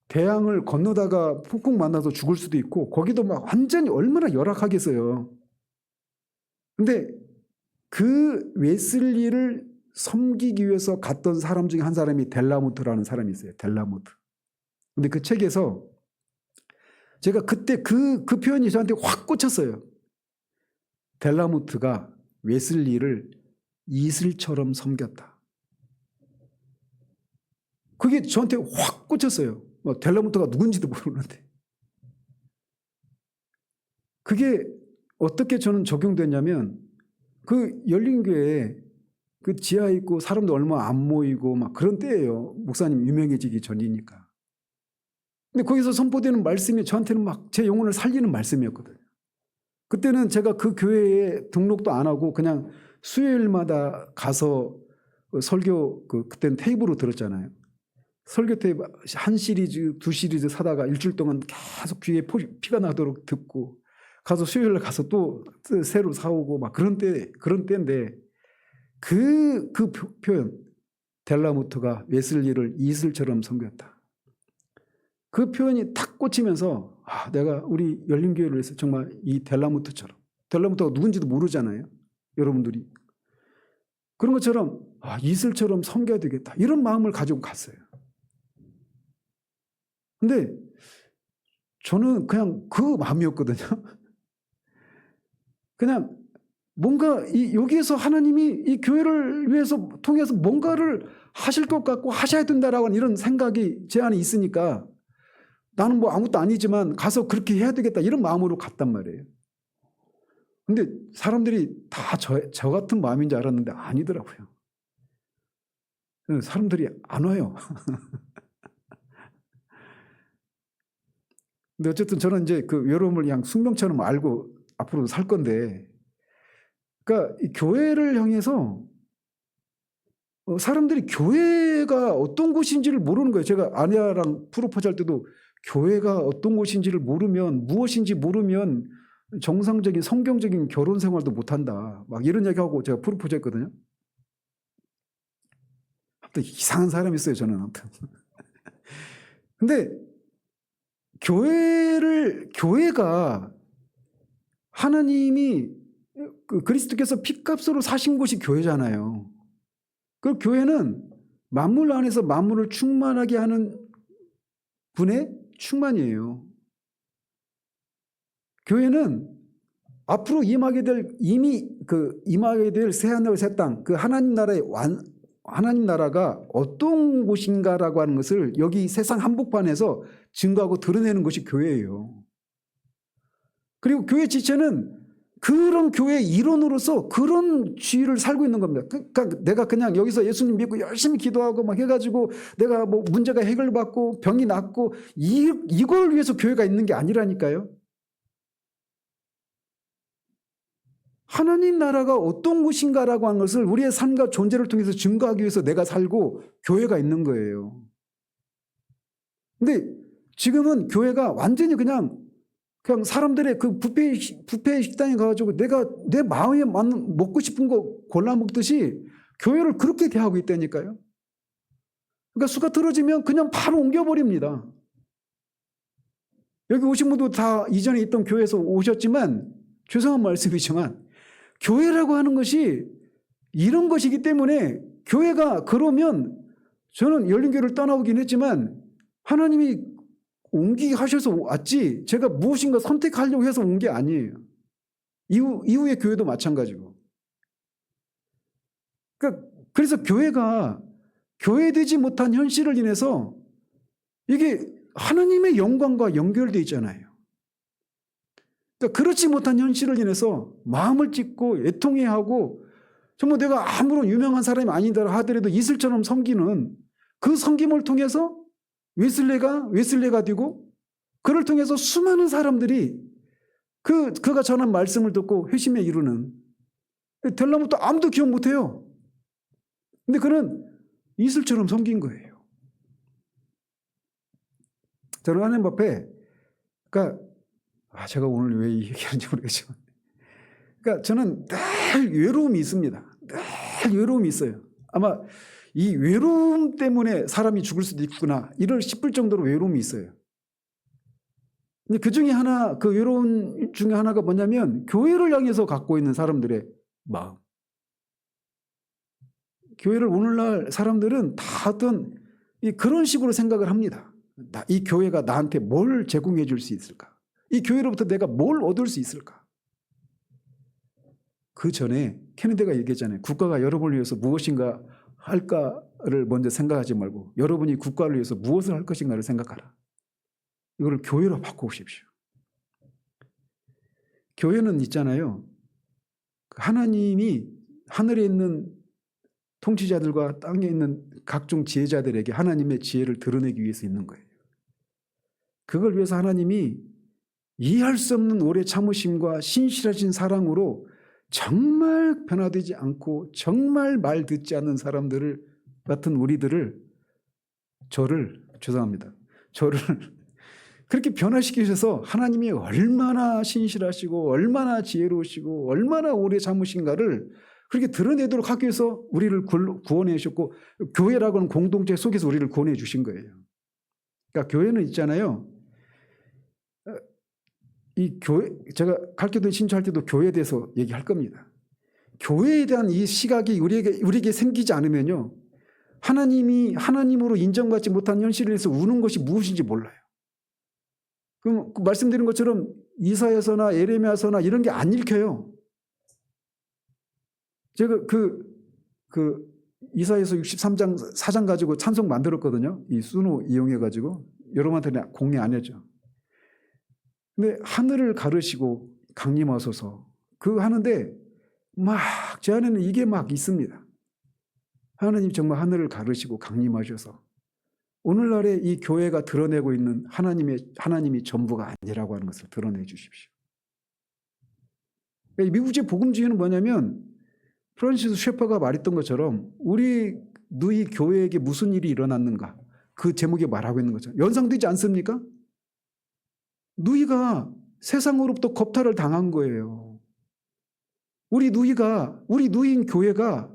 대양을 건너다가 폭풍 만나서 죽을 수도 있고, 거기도 막 완전히 얼마나 열악하겠어요. 근데 그 웨슬리를 섬기기 위해서 갔던 사람 중에 한 사람이 델라모트라는 사람이 있어요. 델라모트. 근데 그 책에서 제가 그때 그 표현이 저한테 확 꽂혔어요. 델라모트가 웨슬리를 이슬처럼 섬겼다. 그게 저한테 확 꽂혔어요. 델라모트가 누군지도 모르는데. 그게 어떻게 저는 적용됐냐면, 그 열린교회 그 지하에 있고 사람도 얼마 안 모이고 막 그런 때예요. 목사님 유명해지기 전이니까. 근데 거기서 선포되는 말씀이 저한테는 막 제 영혼을 살리는 말씀이었거든요. 그때는 제가 그 교회에 등록도 안 하고 그냥 수요일마다 가서 설교, 그때는 테이프로 들었잖아요. 설교 테이프 한 시리즈, 두 시리즈 사다가 일주일 동안 계속 귀에 피가 나도록 듣고, 가서 수요일날 가서 또 새로 사오고 막 그런 때인데, 그 표현, 델라모트가 웨슬리를 이슬처럼 섬겼다. 그 표현이 탁 꽂히면서, 내가 우리 열린교회를 위해서 정말 이 델라모트처럼, 델라모트가 누군지도 모르잖아요, 여러분들이. 그런 것처럼 이슬처럼 섬겨야 되겠다, 이런 마음을 가지고 갔어요. 근데 저는 그냥 그 마음이었거든요. 그냥 뭔가 여기에서 하나님이 이 교회를 위해서 통해서 뭔가를 하실 것 같고 하셔야 된다라고 하는 이런 생각이 제 안에 있으니까, 나는 뭐 아무것도 아니지만 가서 그렇게 해야 되겠다, 이런 마음으로 갔단 말이에요. 근데 사람들이 다 저 같은 마음인 줄 알았는데 아니더라고요. 사람들이 안 와요. 근데 어쨌든 저는 이제 그 외로움을 그냥 숙명처럼 알고 앞으로 살 건데, 그러니까 이 교회를 향해서 사람들이 교회가 어떤 곳인지를 모르는 거예요. 제가 아내랑 프로포즈 할 때도 교회가 어떤 곳인지를 모르면, 무엇인지 모르면 정상적인 성경적인 결혼 생활도 못한다, 막 이런 얘기하고 제가 프로포즈 했거든요. 아무튼 이상한 사람이 있어요, 저는. 아무튼. 근데 교회가 하나님이 그리스도께서 피값으로 사신 곳이 교회잖아요. 그 교회는 만물 안에서 만물을 충만하게 하는 분의 충만이에요. 교회는 앞으로 임하게 될 새하늘 새 땅, 그 하나님 나라가 어떤 곳인가라고 하는 것을 여기 세상 한복판에서 증거하고 드러내는 것이 교회예요. 그리고 교회 지체는 그런 교회의 일원으로서 그런 지위를 살고 있는 겁니다. 그러니까 내가 그냥 여기서 예수님 믿고 열심히 기도하고 막 해가지고 내가 뭐 문제가 해결받고 병이 낫고 이걸 위해서 교회가 있는 게 아니라니까요. 하나님 나라가 어떤 곳인가라고 하는 것을 우리의 삶과 존재를 통해서 증거하기 위해서 내가 살고 교회가 있는 거예요. 근데 지금은 교회가 완전히 그냥 사람들의 그 뷔페 식당에 가가지고 내가 내 마음에 맞는 먹고 싶은 거 골라 먹듯이 교회를 그렇게 대하고 있다니까요. 그러니까 수가 틀어지면 그냥 바로 옮겨버립니다. 여기 오신 분도 다 이전에 있던 교회에서 오셨지만, 죄송한 말씀이지만 교회라고 하는 것이 이런 것이기 때문에, 교회가 그러면 저는 열린교회를 떠나오긴 했지만 하나님이 옮기게 하셔서 왔지, 제가 무엇인가 선택하려고 해서 온 게 아니에요. 이후의 교회도 마찬가지고. 그래서 교회가 교회되지 못한 현실을 인해서 이게 하나님의 영광과 연결되어 있잖아요. 그러니까 그렇지 못한 현실을 인해서 마음을 찢고 애통해하고, 정말 내가 아무런 유명한 사람이 아니다 하더라도 이슬처럼 섬기는 그 섬김을 통해서 웨슬레가 되고, 그를 통해서 수많은 사람들이 그가 전한 말씀을 듣고 회심에 이르는, 델라모트 아무도 기억 못해요. 근데 그는 이슬처럼 섬긴 거예요. 저는 하나님 앞에 그러니까 제가 오늘 왜 이 얘기하는지 모르겠지만, 그러니까 저는 늘 외로움이 있습니다. 늘 외로움이 있어요. 아마 이 외로움 때문에 사람이 죽을 수도 있구나 이럴 싶을 정도로 외로움이 있어요. 근데 그 중에 하나, 그 외로움 중에 하나가 뭐냐면 교회를 향해서 갖고 있는 사람들의 마음. 교회를 오늘날 사람들은 다 어떤 그런 식으로 생각을 합니다. 이 교회가 나한테 뭘 제공해 줄 수 있을까? 이 교회로부터 내가 뭘 얻을 수 있을까? 그 전에 케네디가 얘기했잖아요. 국가가 여러분을 위해서 무엇인가 할까를 먼저 생각하지 말고 여러분이 국가를 위해서 무엇을 할 것인가를 생각하라. 이걸 교회로 바꿔오십시오. 교회는 있잖아요. 하나님이 하늘에 있는 통치자들과 땅에 있는 각종 지혜자들에게 하나님의 지혜를 드러내기 위해서 있는 거예요. 그걸 위해서 하나님이 이해할 수 없는 오래 참으심과 신실하신 사랑으로 정말 변화되지 않고 정말 말 듣지 않는 사람들을 같은 우리들을 저를 그렇게 변화시키셔서 하나님이 얼마나 신실하시고 얼마나 지혜로우시고 얼마나 오래 참으신가를 그렇게 드러내도록 하기 위해서 우리를 구원해 주셨고 교회라고 하는 공동체 속에서 우리를 구원해 주신 거예요. 그러니까 교회는 있잖아요. 이 교회, 제가 가르쳐드린 신초할 때도 교회에 대해서 얘기할 겁니다. 교회에 대한 이 시각이 우리에게 생기지 않으면요, 하나님이 하나님으로 인정받지 못한 현실을 위해서 우는 것이 무엇인지 몰라요. 그럼 말씀드린 것처럼 이사야서나 예레미야서나 이런 게 안 읽혀요. 제가 그 이사야서 63장 4장 가지고 찬송 만들었거든요. 이 수노 이용해 가지고 여러분한테 공개 안 했죠. 근데 하늘을 가르시고 강림하소서 그 하는데 막 제 안에는 이게 막 있습니다. 하나님 정말 하늘을 가르시고 강림하셔서 오늘날의 이 교회가 드러내고 있는 하나님이 전부가 아니라고 하는 것을 드러내 주십시오. 미국제 복음주의는 뭐냐면 프란시스 셰퍼가 말했던 것처럼 너희 교회에게 무슨 일이 일어났는가 그 제목에 말하고 있는 거죠. 연상되지 않습니까? 너희가 세상으로부터 겁탈을 당한 거예요. 우리 누이인 교회가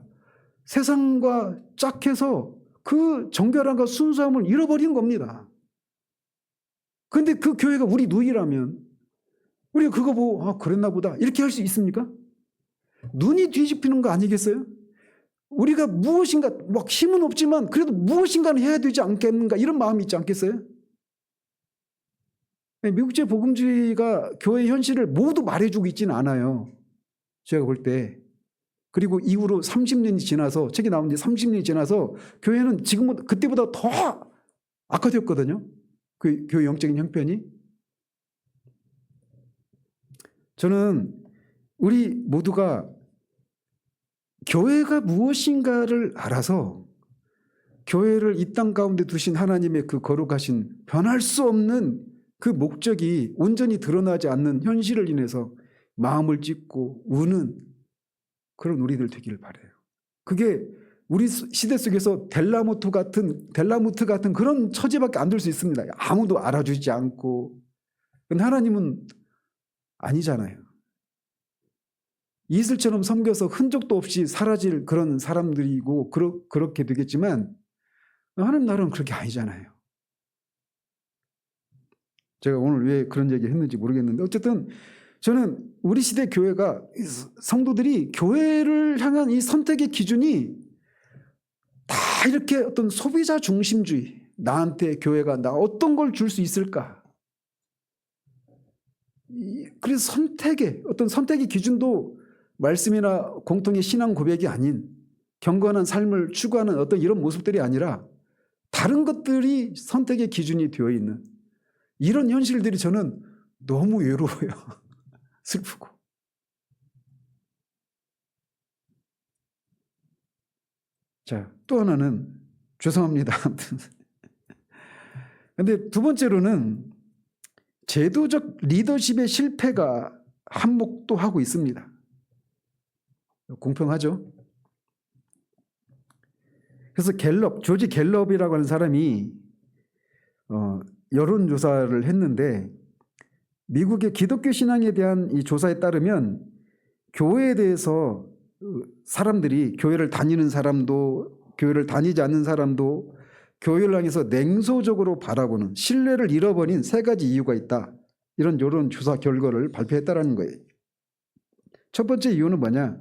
세상과 짝해서 그 정결함과 순수함을 잃어버린 겁니다. 그런데 그 교회가 우리 누이라면 우리가 그거 보고 그랬나 보다 이렇게 할 수 있습니까? 눈이 뒤집히는 거 아니겠어요? 우리가 무엇인가 막 힘은 없지만 그래도 무엇인가는 해야 되지 않겠는가 이런 마음이 있지 않겠어요? 미국제 복음주의가 교회 현실을 모두 말해주고 있지는 않아요. 제가 볼 때. 그리고 이후로 30년이 지나서 책이 나온 지 30년이 지나서 교회는 지금은 그때보다 더 악화되었거든요. 그 교회 영적인 형편이. 저는 우리 모두가 교회가 무엇인가를 알아서 교회를 이 땅 가운데 두신 하나님의 그 거룩하신 변할 수 없는 그 목적이 온전히 드러나지 않는 현실을 인해서 마음을 찢고 우는 그런 우리들 되기를 바라요. 그게 우리 시대 속에서 델라무트 같은 그런 처지밖에 안 될 수 있습니다. 아무도 알아주지 않고. 근데 하나님은 아니잖아요. 이슬처럼 섬겨서 흔적도 없이 사라질 그런 사람들이고 그렇게 되겠지만 하나님 나라는 그렇게 아니잖아요. 제가 오늘 왜 그런 얘기 했는지 모르겠는데 어쨌든 저는 우리 시대 교회가 성도들이 교회를 향한 이 선택의 기준이 다 이렇게 어떤 소비자 중심주의, 나한테 교회가 나 어떤 걸 줄 수 있을까? 그래서 선택의 기준도 말씀이나 공통의 신앙 고백이 아닌 경건한 삶을 추구하는 어떤 이런 모습들이 아니라 다른 것들이 선택의 기준이 되어 있는 이런 현실들이 저는 너무 외로워요. 슬프고. 자, 또 하나는 죄송합니다. 근데 두 번째로는 제도적 리더십의 실패가 한몫도 하고 있습니다. 공평하죠? 그래서 조지 갤럽이라고 하는 사람이 여론조사를 했는데 미국의 기독교 신앙에 대한 이 조사에 따르면 교회에 대해서 사람들이, 교회를 다니는 사람도 교회를 다니지 않는 사람도 교회를 향해서 냉소적으로 바라보는, 신뢰를 잃어버린 세 가지 이유가 있다. 이런 조사 결과를 발표했다는 거예요. 첫 번째 이유는 뭐냐?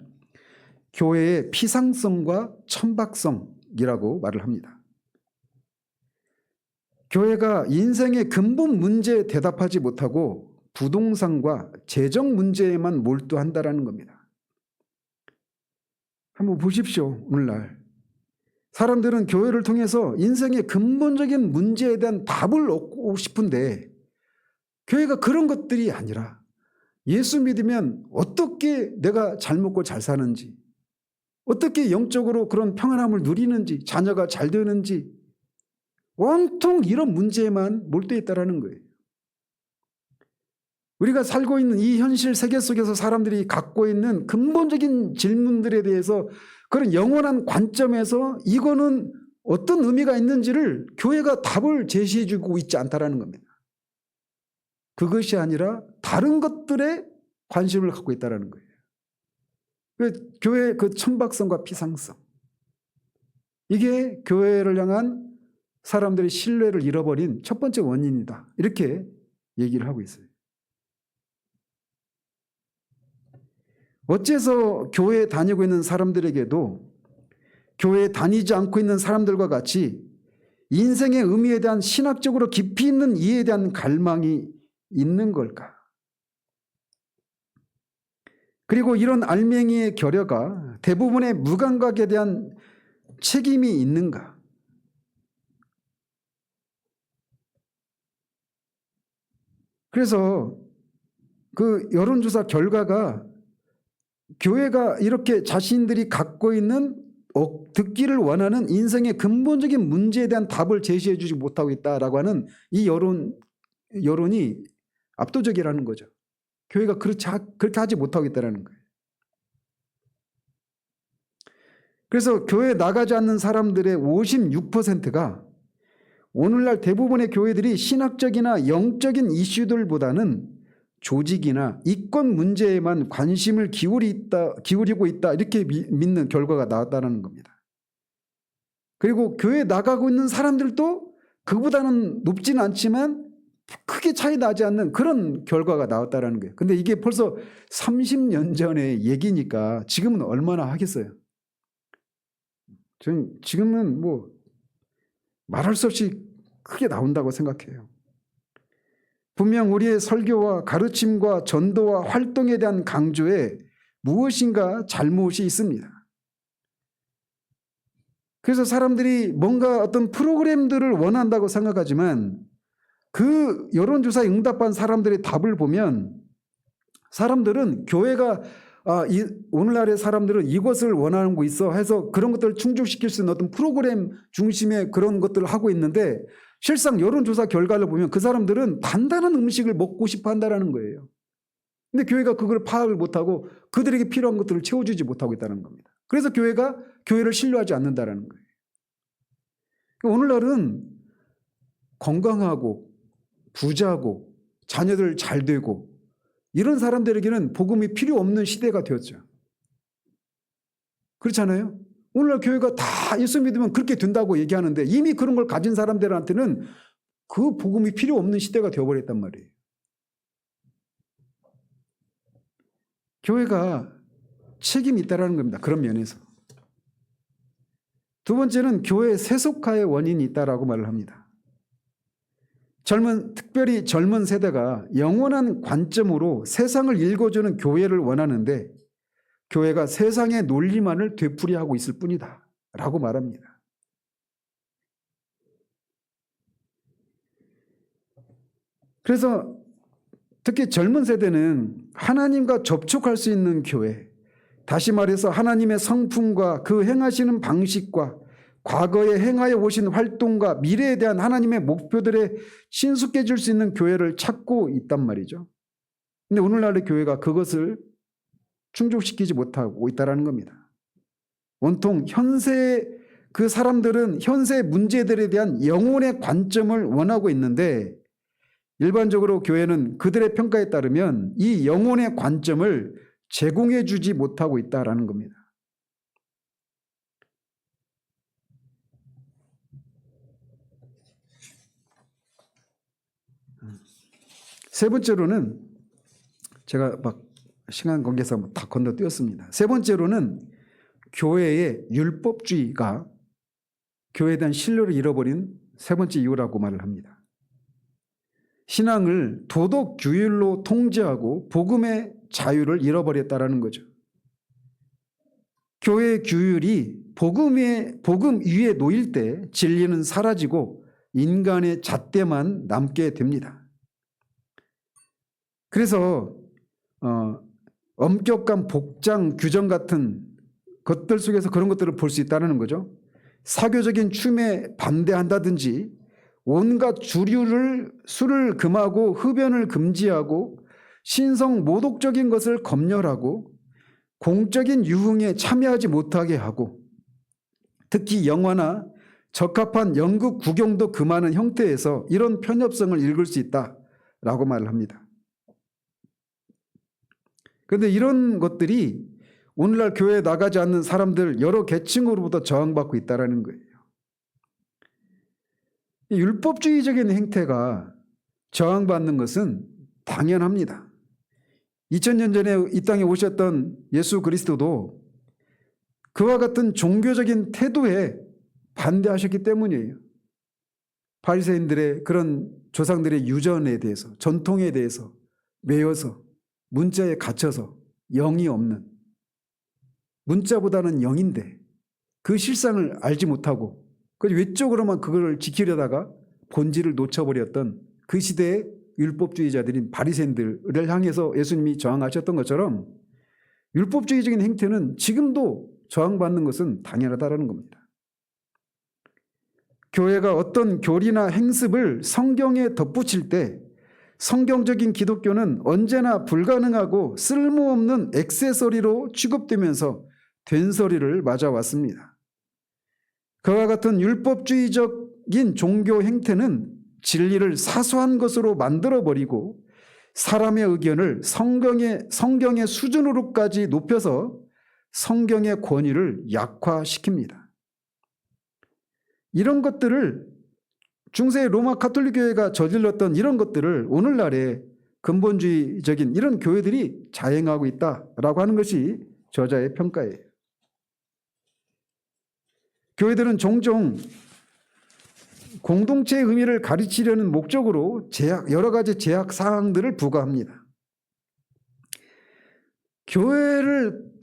교회의 피상성과 천박성이라고 말을 합니다. 교회가 인생의 근본 문제에 대답하지 못하고 부동산과 재정 문제에만 몰두한다라는 겁니다. 한번 보십시오. 오늘날 사람들은 교회를 통해서 인생의 근본적인 문제에 대한 답을 얻고 싶은데, 교회가 그런 것들이 아니라 예수 믿으면 어떻게 내가 잘 먹고 잘 사는지, 어떻게 영적으로 그런 평안함을 누리는지, 자녀가 잘 되는지, 온통 이런 문제에만 몰두해 있다는 거예요. 우리가 살고 있는 이 현실 세계 속에서 사람들이 갖고 있는 근본적인 질문들에 대해서 그런 영원한 관점에서 이거는 어떤 의미가 있는지를 교회가 답을 제시해 주고 있지 않다는 겁니다. 그것이 아니라 다른 것들에 관심을 갖고 있다는 거예요. 교회의 그 천박성과 피상성, 이게 교회를 향한 사람들의 신뢰를 잃어버린 첫 번째 원인이다. 이렇게 얘기를 하고 있어요. 어째서 교회에 다니고 있는 사람들에게도 교회에 다니지 않고 있는 사람들과 같이 인생의 의미에 대한 신학적으로 깊이 있는 이해에 대한 갈망이 있는 걸까? 그리고 이런 알맹이의 결여가 대부분의 무감각에 대한 책임이 있는가? 그래서 그 여론조사 결과가 교회가 이렇게 자신들이 갖고 있는 듣기를 원하는 인생의 근본적인 문제에 대한 답을 제시해 주지 못하고 있다라고 하는 이 여론이 압도적이라는 거죠. 교회가 그렇게 하지 못하고 있다는 거예요. 그래서 교회에 나가지 않는 사람들의 56%가 오늘날 대부분의 교회들이 신학적이나 영적인 이슈들보다는 조직이나 이권 문제에만 관심을 기울이고 있다 이렇게 믿는 결과가 나왔다는 겁니다. 그리고 교회에 나가고 있는 사람들도 그보다는 높지는 않지만 크게 차이 나지 않는 그런 결과가 나왔다는 거예요. 근데 이게 벌써 30년 전의 얘기니까 지금은 얼마나 하겠어요. 저는 지금은 뭐 말할 수 없이 크게 나온다고 생각해요. 분명 우리의 설교와 가르침과 전도와 활동에 대한 강조에 무엇인가 잘못이 있습니다. 그래서 사람들이 뭔가 어떤 프로그램들을 원한다고 생각하지만 그 여론조사에 응답한 사람들의 답을 보면 사람들은 교회가 오늘날의 사람들은 이것을 원하는 거 있어 해서 그런 것들을 충족시킬 수 있는 어떤 프로그램 중심의 그런 것들을 하고 있는데, 실상 여론조사 결과를 보면 그 사람들은 단단한 음식을 먹고 싶어 한다는 거예요. 근데 교회가 그걸 파악을 못하고 그들에게 필요한 것들을 채워주지 못하고 있다는 겁니다. 그래서 교회가 교회를 신뢰하지 않는다는 거예요. 오늘날은 건강하고 부자고 자녀들 잘 되고 이런 사람들에게는 복음이 필요 없는 시대가 되었죠. 그렇잖아요? 오늘날 교회가 다 예수 믿으면 그렇게 된다고 얘기하는데 이미 그런 걸 가진 사람들한테는 그 복음이 필요 없는 시대가 되어버렸단 말이에요. 교회가 책임이 있다는 겁니다. 그런 면에서. 두 번째는 교회 세속화의 원인이 있다라고 말을 합니다. 특별히 젊은 세대가 영원한 관점으로 세상을 읽어주는 교회를 원하는데 교회가 세상의 논리만을 되풀이하고 있을 뿐이다 라고 말합니다. 그래서 특히 젊은 세대는 하나님과 접촉할 수 있는 교회, 다시 말해서 하나님의 성품과 그 행하시는 방식과 과거에 행하여 오신 활동과 미래에 대한 하나님의 목표들에 친숙해질 수 있는 교회를 찾고 있단 말이죠. 근데 오늘날의 교회가 그것을 충족시키지 못하고 있다는 겁니다. 온통 그 사람들은 현세 문제들에 대한 영혼의 관점을 원하고 있는데 일반적으로 교회는 그들의 평가에 따르면 이 영혼의 관점을 제공해 주지 못하고 있다라는 겁니다. 세 번째로는 제가 막 시간 관계상 다 건너뛰었습니다. 세 번째로는 교회의 율법주의가 교회에 대한 신뢰를 잃어버린 세 번째 이유라고 말을 합니다. 신앙을 도덕 규율로 통제하고 복음의 자유를 잃어버렸다라는 거죠. 교회의 규율이 복음 위에 놓일 때 진리는 사라지고 인간의 잣대만 남게 됩니다. 그래서 엄격한 복장 규정 같은 것들 속에서 그런 것들을 볼 수 있다는 거죠. 사교적인 춤에 반대한다든지 온갖 술을 금하고 흡연을 금지하고 신성 모독적인 것을 검열하고 공적인 유흥에 참여하지 못하게 하고 특히 영화나 적합한 연극 구경도 금하는 형태에서 이런 편협성을 읽을 수 있다라고 말을 합니다. 그런데 이런 것들이 오늘날 교회에 나가지 않는 사람들 여러 계층으로부터 저항받고 있다는 거예요. 율법주의적인 행태가 저항받는 것은 당연합니다. 2000년 전에 이 땅에 오셨던 예수 그리스도도 그와 같은 종교적인 태도에 반대하셨기 때문이에요. 바리새인들의 그런 조상들의 유전에 대해서, 전통에 대해서 매여서 문자에 갇혀서 영이 없는, 문자보다는 영인데 그 실상을 알지 못하고 외적으로만 그걸 지키려다가 본질을 놓쳐버렸던 그 시대의 율법주의자들인 바리새인들을 향해서 예수님이 저항하셨던 것처럼 율법주의적인 행태는 지금도 저항받는 것은 당연하다는 겁니다. 교회가 어떤 교리나 행습을 성경에 덧붙일 때 성경적인 기독교는 언제나 불가능하고 쓸모없는 액세서리로 취급되면서 된소리를 맞아왔습니다. 그와 같은 율법주의적인 종교 행태는 진리를 사소한 것으로 만들어버리고 사람의 의견을 성경의 수준으로까지 높여서 성경의 권위를 약화시킵니다. 이런 것들을 중세 로마 가톨릭 교회가 저질렀던 이런 것들을 오늘날의 근본주의적인 이런 교회들이 자행하고 있다라고 하는 것이 저자의 평가예요. 교회들은 종종 공동체의 의미를 가르치려는 목적으로 여러 가지 제약 사항들을 부과합니다. 교회를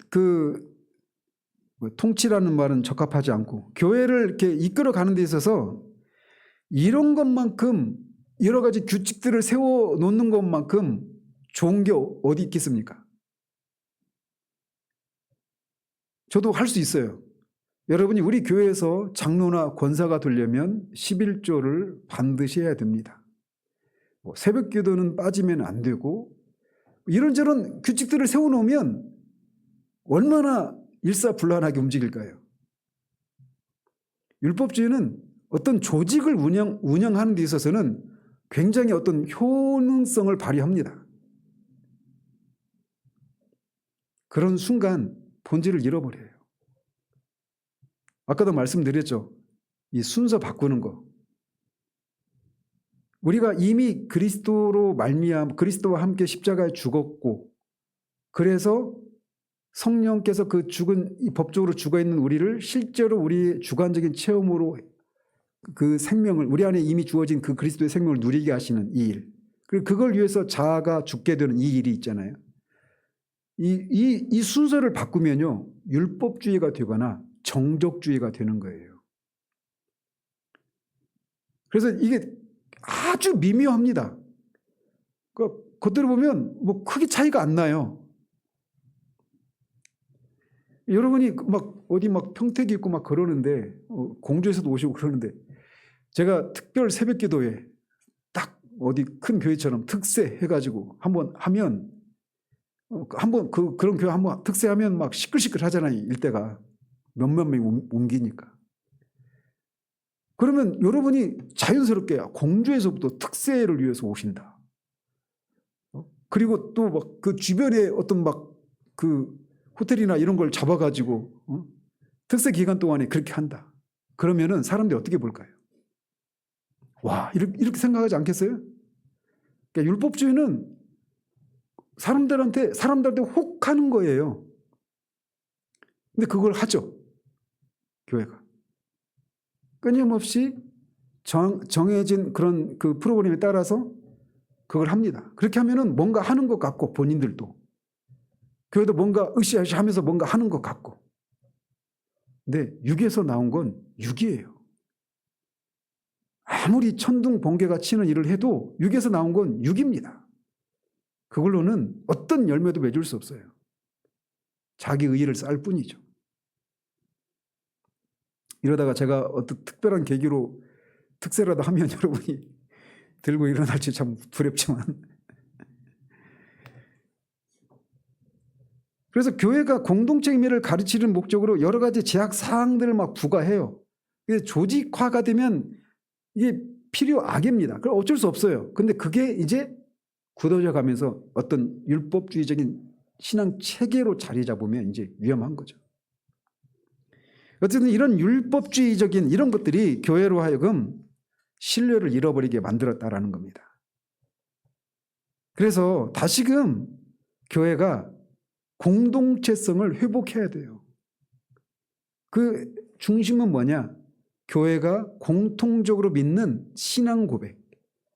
통치라는 말은 적합하지 않고 교회를 이렇게 이끌어가는 데 있어서 이런 것만큼 여러 가지 규칙들을 세워놓는 것만큼 좋은 게 어디 있겠습니까? 저도 할 수 있어요. 여러분이 우리 교회에서 장로나 권사가 되려면 11조를 반드시 해야 됩니다. 새벽 기도는 빠지면 안 되고 이런저런 규칙들을 세워놓으면 얼마나 일사불란하게 움직일까요? 율법주의는 어떤 조직을 운영하는 데 있어서는 굉장히 어떤 효능성을 발휘합니다. 그런 순간 본질을 잃어버려요. 아까도 말씀드렸죠. 이 순서 바꾸는 거. 우리가 이미 그리스도로 말미암아 그리스도와 함께 십자가에 죽었고 그래서 성령께서 그 법적으로 죽어있는 우리를 실제로 우리의 주관적인 체험으로 그 생명을 우리 안에 이미 주어진 그 그리스도의 생명을 누리게 하시는 이 일, 그리고 그걸 위해서 자아가 죽게 되는 이 일이 있잖아요. 이 순서를 바꾸면요 율법주의가 되거나 정적주의가 되는 거예요. 그래서 이게 아주 미묘합니다. 겉으로 보면 뭐 크게 차이가 안 나요. 여러분이 막 어디 막 평택이 있고 막 그러는데 공주에서도 오시고 그러는데 제가 특별 새벽기도에 딱 어디 큰 교회처럼 특세 해가지고 한번 하면 한번 그런 교회 한번 특세하면 막 시끌시끌 하잖아요. 일대가 몇몇 명이 옮기니까. 그러면 여러분이 자연스럽게 공주에서부터 특세를 위해서 오신다. 그리고 또 막 그 주변에 어떤 막 그 호텔이나 이런 걸 잡아가지고 특세 기간 동안에 그렇게 한다. 그러면은 사람들이 어떻게 볼까요? 와, 이렇게 생각하지 않겠어요? 그러니까 율법주의는 사람들한테 혹하는 거예요. 근데 그걸 하죠. 교회가. 끊임없이 정해진 그런 그 프로그램에 따라서 그걸 합니다. 그렇게 하면은 뭔가 하는 것 같고, 본인들도. 교회도 뭔가 으쌰으쌰 하면서 뭔가 하는 것 같고. 근데 육에서 나온 건 육이에요. 아무리 천둥 번개가 치는 일을 해도 육에서 나온 건 육입니다. 그걸로는 어떤 열매도 맺을 수 없어요. 자기 의의를 쌓을 뿐이죠. 이러다가 제가 어떤 특별한 계기로 특세라도 하면 여러분이 들고 일어날지 참 두렵지만. 그래서 교회가 공동체 의미를 가르치는 목적으로 여러 가지 제약 사항들을 막 부과해요. 조직화가 되면 이게 필요악입니다. 그럼 어쩔 수 없어요. 근데 그게 이제 굳어져 가면서 어떤 율법주의적인 신앙 체계로 자리 잡으면 이제 위험한 거죠. 어쨌든 이런 율법주의적인 이런 것들이 교회로 하여금 신뢰를 잃어버리게 만들었다라는 겁니다. 그래서 다시금 교회가 공동체성을 회복해야 돼요. 그 중심은 뭐냐? 교회가 공통적으로 믿는 신앙 고백,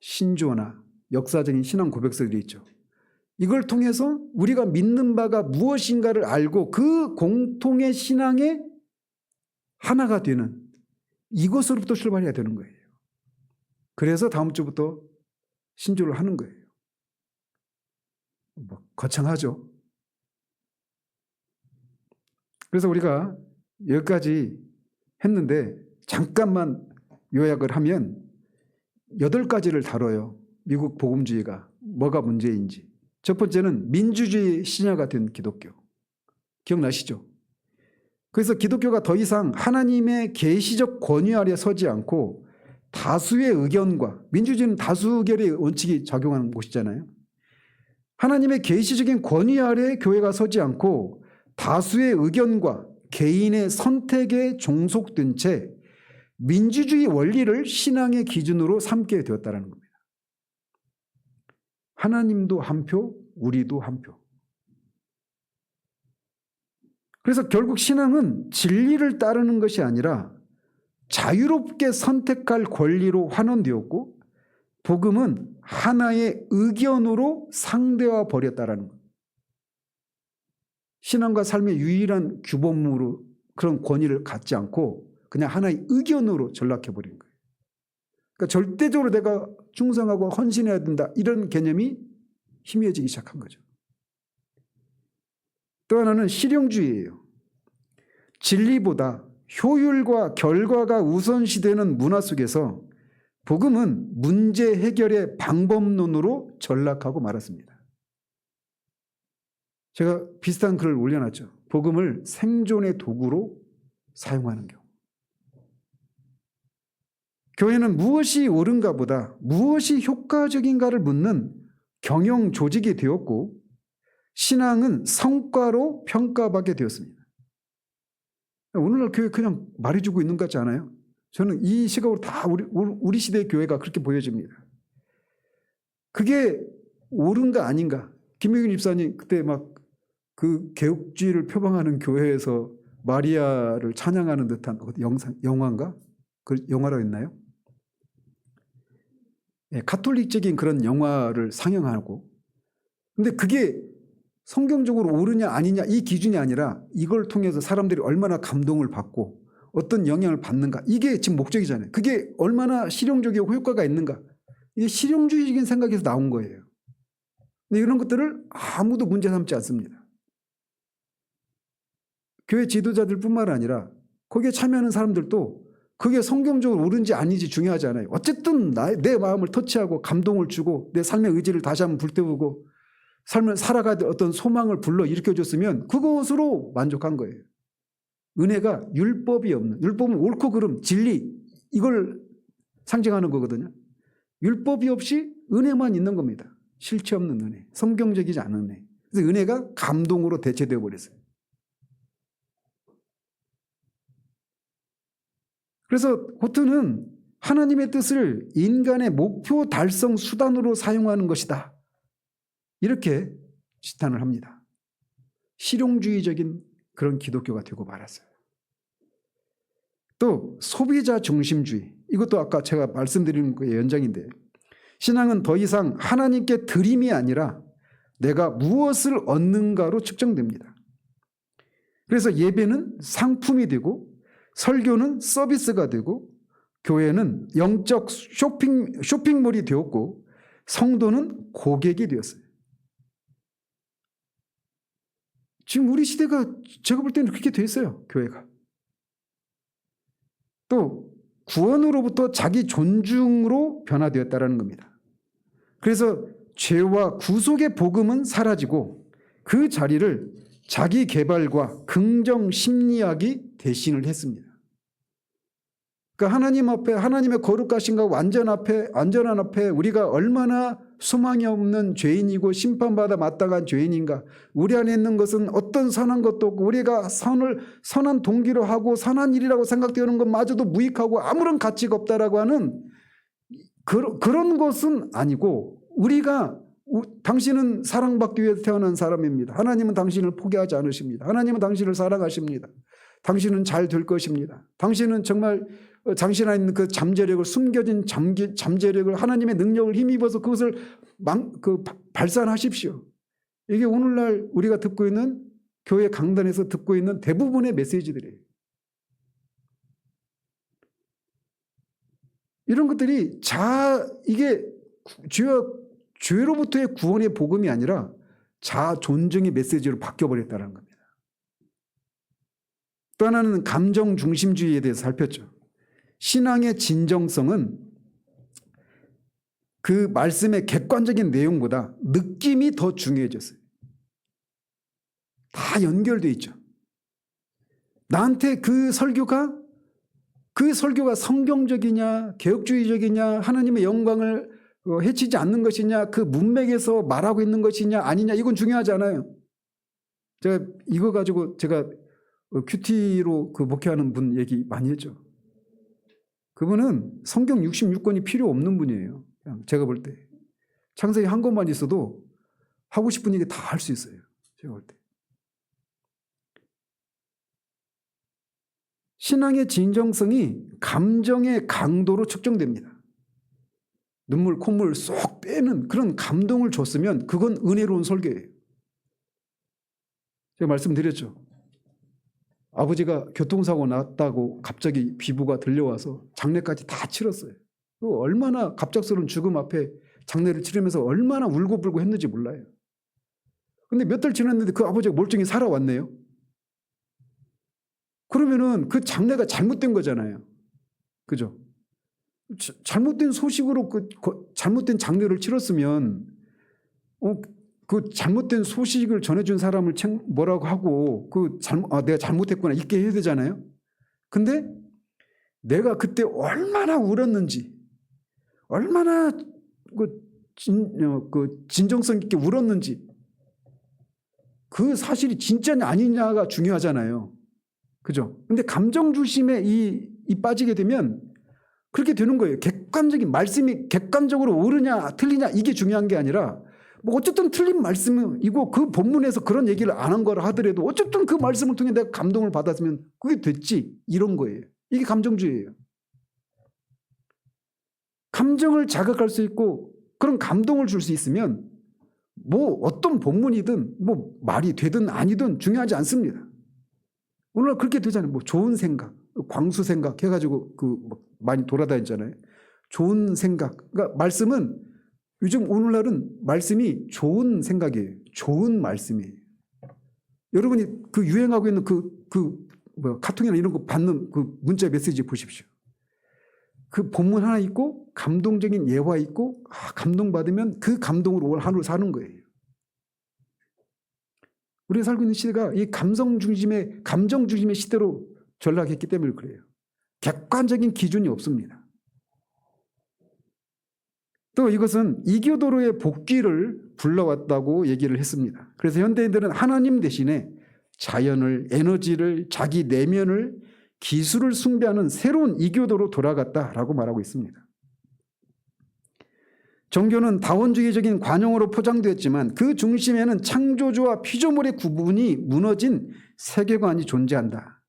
신조나 역사적인 신앙 고백서들이 있죠. 이걸 통해서 우리가 믿는 바가 무엇인가를 알고 그 공통의 신앙에 하나가 되는 이것으로부터 출발해야 되는 거예요. 그래서 다음 주부터 신조를 하는 거예요. 뭐 거창하죠. 그래서 우리가 여기까지 했는데 잠깐만 요약을 하면 8가지를 다뤄요. 미국 복음주의가 뭐가 문제인지. 첫 번째는 민주주의 신화가 된 기독교. 기억나시죠? 그래서 기독교가 더 이상 하나님의 계시적 권위 아래 서지 않고 다수의 의견과, 민주주의는 다수 의견의 원칙이 작용하는 곳이잖아요. 하나님의 계시적인 권위 아래 교회가 서지 않고 다수의 의견과 개인의 선택에 종속된 채 민주주의 원리를 신앙의 기준으로 삼게 되었다는 겁니다. 하나님도 한 표, 우리도 한 표. 그래서 결국 신앙은 진리를 따르는 것이 아니라 자유롭게 선택할 권리로 환원되었고, 복음은 하나의 의견으로 상대화 버렸다라는 것. 신앙과 삶의 유일한 규범으로 그런 권위를 갖지 않고 그냥 하나의 의견으로 전락해버린 거예요. 그러니까 절대적으로 내가 충성하고 헌신해야 된다, 이런 개념이 희미해지기 시작한 거죠. 또 하나는 실용주의예요. 진리보다 효율과 결과가 우선시되는 문화 속에서 복음은 문제 해결의 방법론으로 전락하고 말았습니다. 제가 비슷한 글을 올려놨죠. 복음을 생존의 도구로 사용하는 경우. 교회는 무엇이 옳은가 보다 무엇이 효과적인가를 묻는 경영 조직이 되었고, 신앙은 성과로 평가받게 되었습니다. 오늘날 교회 그냥 말해주고 있는 것 같지 않아요? 저는 이 시각으로 다 우리 시대의 교회가 그렇게 보여집니다. 그게 옳은가 아닌가? 김명균 집사님 그때 막 그 개혁주의를 표방하는 교회에서 마리아를 찬양하는 듯한 영화인가? 그 영화라고 했나요? 네, 가톨릭적인 그런 영화를 상영하고, 근데 그게 성경적으로 옳으냐 아니냐 이 기준이 아니라 이걸 통해서 사람들이 얼마나 감동을 받고 어떤 영향을 받는가, 이게 지금 목적이잖아요. 그게 얼마나 실용적이고 효과가 있는가, 이게 실용주의적인 생각에서 나온 거예요. 근데 이런 것들을 아무도 문제 삼지 않습니다. 교회 지도자들 뿐만 아니라 거기에 참여하는 사람들도 그게 성경적으로 옳은지 아닌지 중요하지 않아요. 어쨌든 내 마음을 터치하고 감동을 주고 내 삶의 의지를 다시 한번 불태우고 삶을 살아가야 될 어떤 소망을 불러일으켜줬으면 그것으로 만족한 거예요. 은혜가 율법이 없는, 율법은 옳고 그름, 진리, 이걸 상징하는 거거든요. 율법이 없이 은혜만 있는 겁니다. 실체 없는 은혜, 성경적이지 않은 은혜. 그래서 은혜가 감동으로 대체되어 버렸어요. 그래서 호트는 하나님의 뜻을 인간의 목표 달성 수단으로 사용하는 것이다, 이렇게 지탄을 합니다. 실용주의적인 그런 기독교가 되고 말았어요. 또 소비자 중심주의, 이것도 아까 제가 말씀드린 거의 연장인데, 신앙은 더 이상 하나님께 드림이 아니라 내가 무엇을 얻는가로 측정됩니다. 그래서 예배는 상품이 되고, 설교는 서비스가 되고, 교회는 영적 쇼핑몰이 되었고, 성도는 고객이 되었어요. 지금 우리 시대가 제가 볼 때는 그렇게 돼 있어요. 교회가. 또 구원으로부터 자기 존중으로 변화되었다는 겁니다. 그래서 죄와 구속의 복음은 사라지고 그 자리를 자기 개발과 긍정 심리학이 대신을 했습니다. 그러니까 하나님 앞에, 하나님의 거룩하신가 완전한 앞에 우리가 얼마나 소망이 없는 죄인이고 심판받아 마땅한 죄인인가, 우리 안에 있는 것은 어떤 선한 것도 없고 우리가 선한 동기로 하고 선한 일이라고 생각되는 것마저도 무익하고 아무런 가치가 없다라고 하는 그런 것은 아니고, 우리가 당신은 사랑받기 위해서 태어난 사람입니다. 하나님은 당신을 포기하지 않으십니다. 하나님은 당신을 사랑하십니다. 당신은 잘 될 것입니다. 당신은 정말 당신 안에 있는 그 잠재력을, 숨겨진 잠재력을, 하나님의 능력을 힘입어서 그것을 발산하십시오. 이게 오늘날 우리가 듣고 있는, 교회 강단에서 듣고 있는 대부분의 메시지들이에요. 이런 것들이 이게 죄로부터의 구원의 복음이 아니라 자아 존중의 메시지로 바뀌어버렸다는 겁니다. 또 하나는 감정 중심주의에 대해서 살폈죠. 신앙의 진정성은 그 말씀의 객관적인 내용보다 느낌이 더 중요해졌어요. 다 연결되어 있죠. 나한테 그 설교가 성경적이냐, 개혁주의적이냐, 하나님의 영광을 해치지 않는 것이냐, 그 문맥에서 말하고 있는 것이냐 아니냐, 이건 중요하지 않아요. 제가 이거 가지고 제가 큐티로 목회하는 분 얘기 많이 했죠. 그분은 성경 66권이 필요 없는 분이에요. 그냥 제가 볼 때 창세기 한 권만 있어도 하고 싶은 얘기 다 할 수 있어요. 제가 볼 때. 신앙의 진정성이 감정의 강도로 측정됩니다. 눈물, 콧물 쏙 빼는 그런 감동을 줬으면 그건 은혜로운 설교예요. 제가 말씀드렸죠. 아버지가 교통사고 났다고 갑자기 비부가 들려와서 장례까지 다 치렀어요. 얼마나 갑작스러운 죽음 앞에 장례를 치르면서 얼마나 울고불고 했는지 몰라요. 근데 몇 달 지났는데 그 아버지가 멀쩡히 살아왔네요. 그러면은 그 장례가 잘못된 거잖아요. 그죠? 잘못된 소식으로 잘못된 장례를 치렀으면 그 잘못된 소식을 전해준 사람을 뭐라고 하고 내가 잘못했구나 이렇게 해야 되잖아요. 근데 내가 그때 얼마나 울었는지, 얼마나 진정성 있게 울었는지, 그 사실이 진짜냐 아니냐가 중요하잖아요. 그죠? 근데 감정 중심에 이 빠지게 되면 그렇게 되는 거예요. 객관적인 말씀이 객관적으로 옳으냐 틀리냐 이게 중요한 게 아니라, 뭐 어쨌든 틀린 말씀이고 그 본문에서 그런 얘기를 안 한 거라 하더라도 어쨌든 그 말씀을 통해 내가 감동을 받았으면 그게 됐지, 이런 거예요. 이게 감정주의예요. 감정을 자극할 수 있고 그런 감동을 줄 수 있으면 뭐 어떤 본문이든 뭐 말이 되든 아니든 중요하지 않습니다. 오늘 그렇게 되잖아요. 뭐 좋은 생각, 광수 생각 해가지고 많이 돌아다니잖아요. 좋은 생각. 그러니까 말씀은 요즘 오늘날은 말씀이 좋은 생각이에요. 좋은 말씀이에요. 여러분이 유행하고 있는 카톡이나 이런 거 받는 그 문자 메시지 보십시오. 그 본문 하나 있고 감동적인 예화 있고 감동받으면 그 감동으로 올 하루 사는 거예요. 우리가 살고 있는 시대가 이 감정 중심의 시대로 전락했기 때문에 그래요. 객관적인 기준이 없습니다. 또 이것은 이교도로의 복귀를 불러왔다고 얘기를 했습니다. 그래서 현대인들은 하나님 대신에 자연을, 에너지를, 자기 내면을, 기술을 숭배하는 새로운 이교도로 돌아갔다라고 말하고 있습니다. 종교는 다원주의적인 관용으로 포장되었지만 그 중심에는 창조주와 피조물의 구분이 무너진 세계관이 존재한다.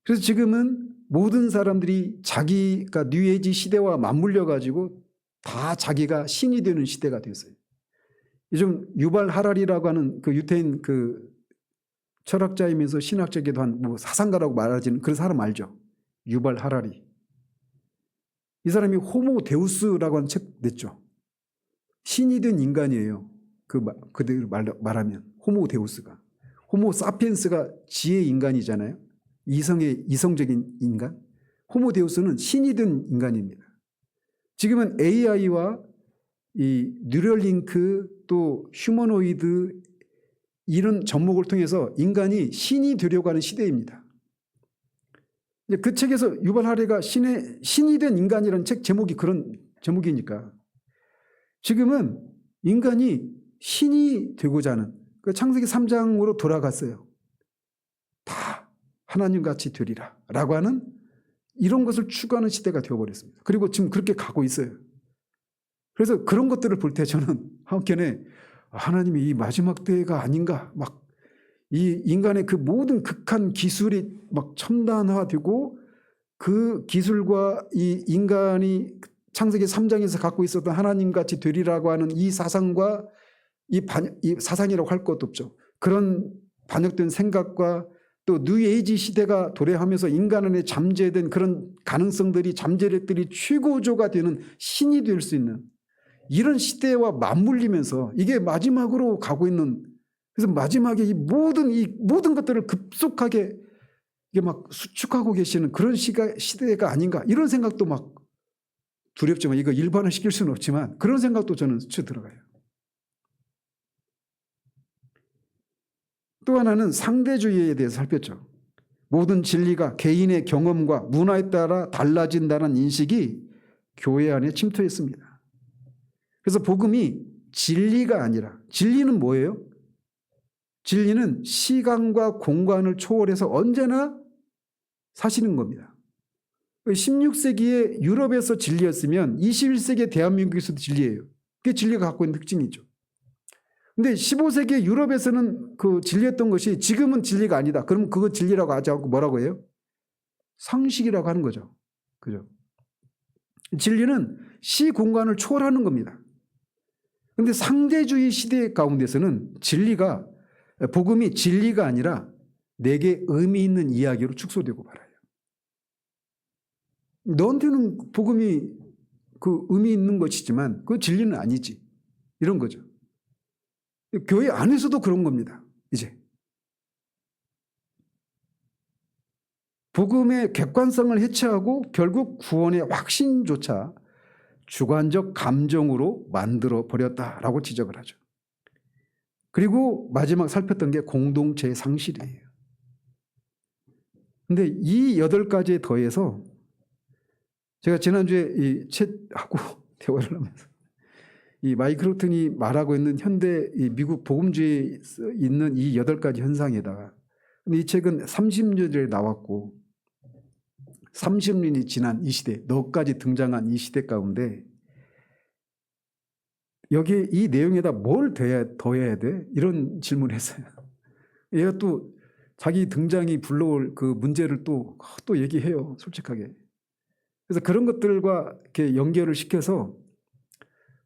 그래서 지금은 모든 사람들이 자기가 뉴에이지 시대와 맞물려 가지고 다 자기가 신이 되는 시대가 됐어요. 요즘 유발 하라리라고 하는 그 유태인 그 철학자이면서 신학자기도 한 뭐 사상가라고 말하지는 그런 사람 알죠? 유발 하라리. 이 사람이 호모 데우스라고 하는 책 냈죠. 신이 된 인간이에요. 그대로 말하면 호모 데우스가. 호모 사피엔스가 지혜 인간이잖아요. 이성적인 인간. 호모 데우스는 신이 된 인간입니다. 지금은 AI와 이 뉴럴링크 또 휴머노이드 이런 접목을 통해서 인간이 신이 되려고 하는 시대입니다. 그 책에서 유발 하라리가 신이 된 인간이라는 책 제목이 그런 제목이니까 지금은 인간이 신이 되고자 하는 그 창세기 3장으로 돌아갔어요. 다 하나님같이 되리라 라고 하는 이런 것을 추구하는 시대가 되어버렸습니다. 그리고 지금 그렇게 가고 있어요. 그래서 그런 것들을 볼 때 저는 한켠에 하나님이 이 마지막 때가 아닌가 막 이 인간의 그 모든 극한 기술이 막 첨단화되고 그 기술과 이 인간이 창세기 3장에서 갖고 있었던 하나님같이 되리라고 하는 이 사상과 이 사상이라고 할 것도 없죠. 그런 반영된 생각과 또 뉴에이지 시대가 도래하면서 인간 안에 잠재된 그런 가능성들이 잠재력들이 최고조가 되는 신이 될 수 있는 이런 시대와 맞물리면서 이게 마지막으로 가고 있는 그래서 마지막에 이 모든 것들을 급속하게 이게 막 수축하고 계시는 그런 시대가 아닌가 이런 생각도 막 두렵지만 이거 일반화시킬 수는 없지만 그런 생각도 저는 스쳐 들어가요. 또 하나는 상대주의에 대해서 살폈죠. 모든 진리가 개인의 경험과 문화에 따라 달라진다는 인식이 교회 안에 침투했습니다. 그래서 복음이 진리가 아니라 진리는 뭐예요? 진리는 시간과 공간을 초월해서 언제나 사시는 겁니다. 16세기에 유럽에서 진리였으면 21세기의 대한민국에서도 진리예요. 그게 진리가 갖고 있는 특징이죠. 근데 15세기 유럽에서는 그 진리였던 것이 지금은 진리가 아니다. 그럼 그거 진리라고 하지 않고 뭐라고 해요? 상식이라고 하는 거죠. 그죠? 진리는 시 공간을 초월하는 겁니다. 근데 상대주의 시대 가운데서는 복음이 진리가 아니라 내게 의미 있는 이야기로 축소되고 말아요. 너한테는 복음이 그 의미 있는 것이지만 그 진리는 아니지. 이런 거죠. 교회 안에서도 그런 겁니다. 이제 복음의 객관성을 해체하고 결국 구원의 확신조차 주관적 감정으로 만들어 버렸다라고 지적을 하죠. 그리고 마지막 살폈던 게 공동체의 상실이에요. 근데 이 8가지에 더해서 제가 지난주에 이 챗하고 대화를 하면서 이 마이클 호튼이 말하고 있는 현대 이 미국 복음주의에 있는 이 8가지 현상에다가 근데 이 책은 30년 전에 나왔고 30년이 지난 이 시대, 너까지 등장한 이 시대 가운데 여기 이 내용에다 뭘 더해야 돼? 이런 질문을 했어요. 얘가 또 자기 등장이 불러올 그 문제를 또 얘기해요. 솔직하게. 그래서 그런 것들과 이렇게 연결을 시켜서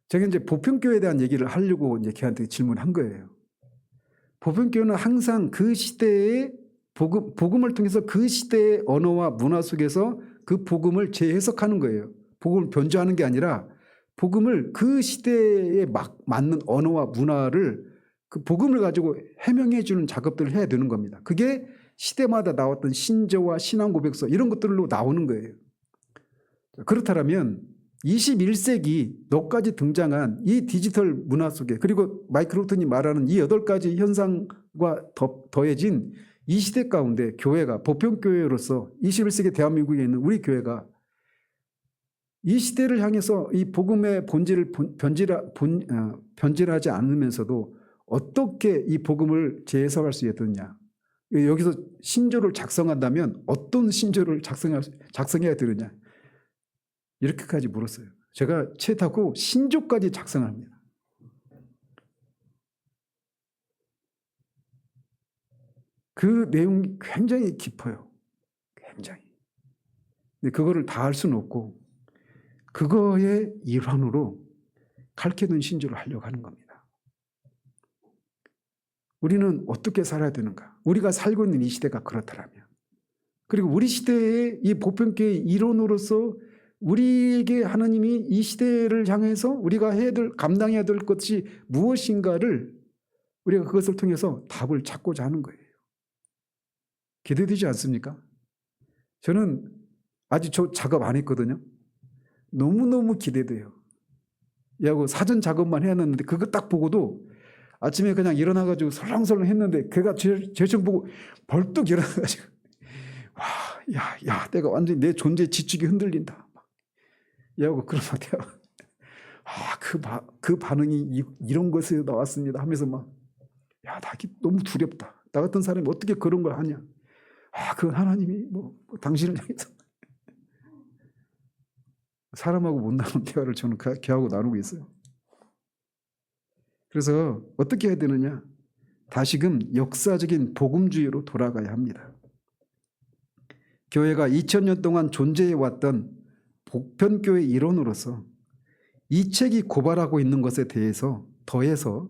제가 이제 보편교회에 대한 얘기를 하려고 이제 걔한테 질문한 거예요. 보편교회는 항상 그 시대의 복음을 통해서 그 시대의 언어와 문화 속에서 그 복음을 재해석하는 거예요. 복음을 변조하는 게 아니라 복음을 그 시대에 맞는 언어와 문화를 그 복음을 가지고 해명해 주는 작업들을 해야 되는 겁니다. 그게 시대마다 나왔던 신조와 신앙 고백서 이런 것들로 나오는 거예요. 그렇다면 21세기 너까지 등장한 이 디지털 문화 속에 그리고 마이클 호튼이 말하는 이 8가지 현상과 더해진 이 시대 가운데 교회가 보편교회로서 21세기 대한민국에 있는 우리 교회가 이 시대를 향해서 이 복음의 본질을 변질하지 않으면서도 어떻게 이 복음을 재해석할 수 있느냐. 여기서 신조를 작성한다면 어떤 신조를 작성해야 되느냐. 이렇게까지 물었어요. 제가 채택하고 신조까지 작성합니다. 그 내용이 굉장히 깊어요. 굉장히. 근데 그거를 다 할 수는 없고 그거의 일환으로 칼케돈 신조를 하려고 하는 겁니다. 우리는 어떻게 살아야 되는가? 우리가 살고 있는 이 시대가 그렇다면, 그리고 우리 시대의 이 보편교회의 일원으로서 우리에게 하나님이 이 시대를 향해서 우리가 감당해야 될 것이 무엇인가를 우리가 그것을 통해서 답을 찾고자 하는 거예요. 기대되지 않습니까? 저는 아직 작업 안 했거든요. 너무너무 기대돼요. 얘하고 사전 작업만 해놨는데 그거 딱 보고도 아침에 그냥 일어나가지고 설렁설렁 했는데 걔가 제정 보고 벌떡 일어나가지고 와, 야, 내가 완전히 내 존재 지축이 흔들린다. 얘하고 그런 것 같아요. 그 반응이 이런 것에서 나왔습니다 하면서 막, 야, 나 너무 두렵다. 나 같은 사람이 어떻게 그런 걸 하냐. 그건 하나님이 당신을 향해서. 사람하고 못 나누는 대화를 저는 걔하고 나누고 있어요. 그래서 어떻게 해야 되느냐. 다시금 역사적인 복음주의로 돌아가야 합니다. 교회가 2000년 동안 존재해왔던 보편교회 일원으로서 이 책이 고발하고 있는 것에 대해서 더해서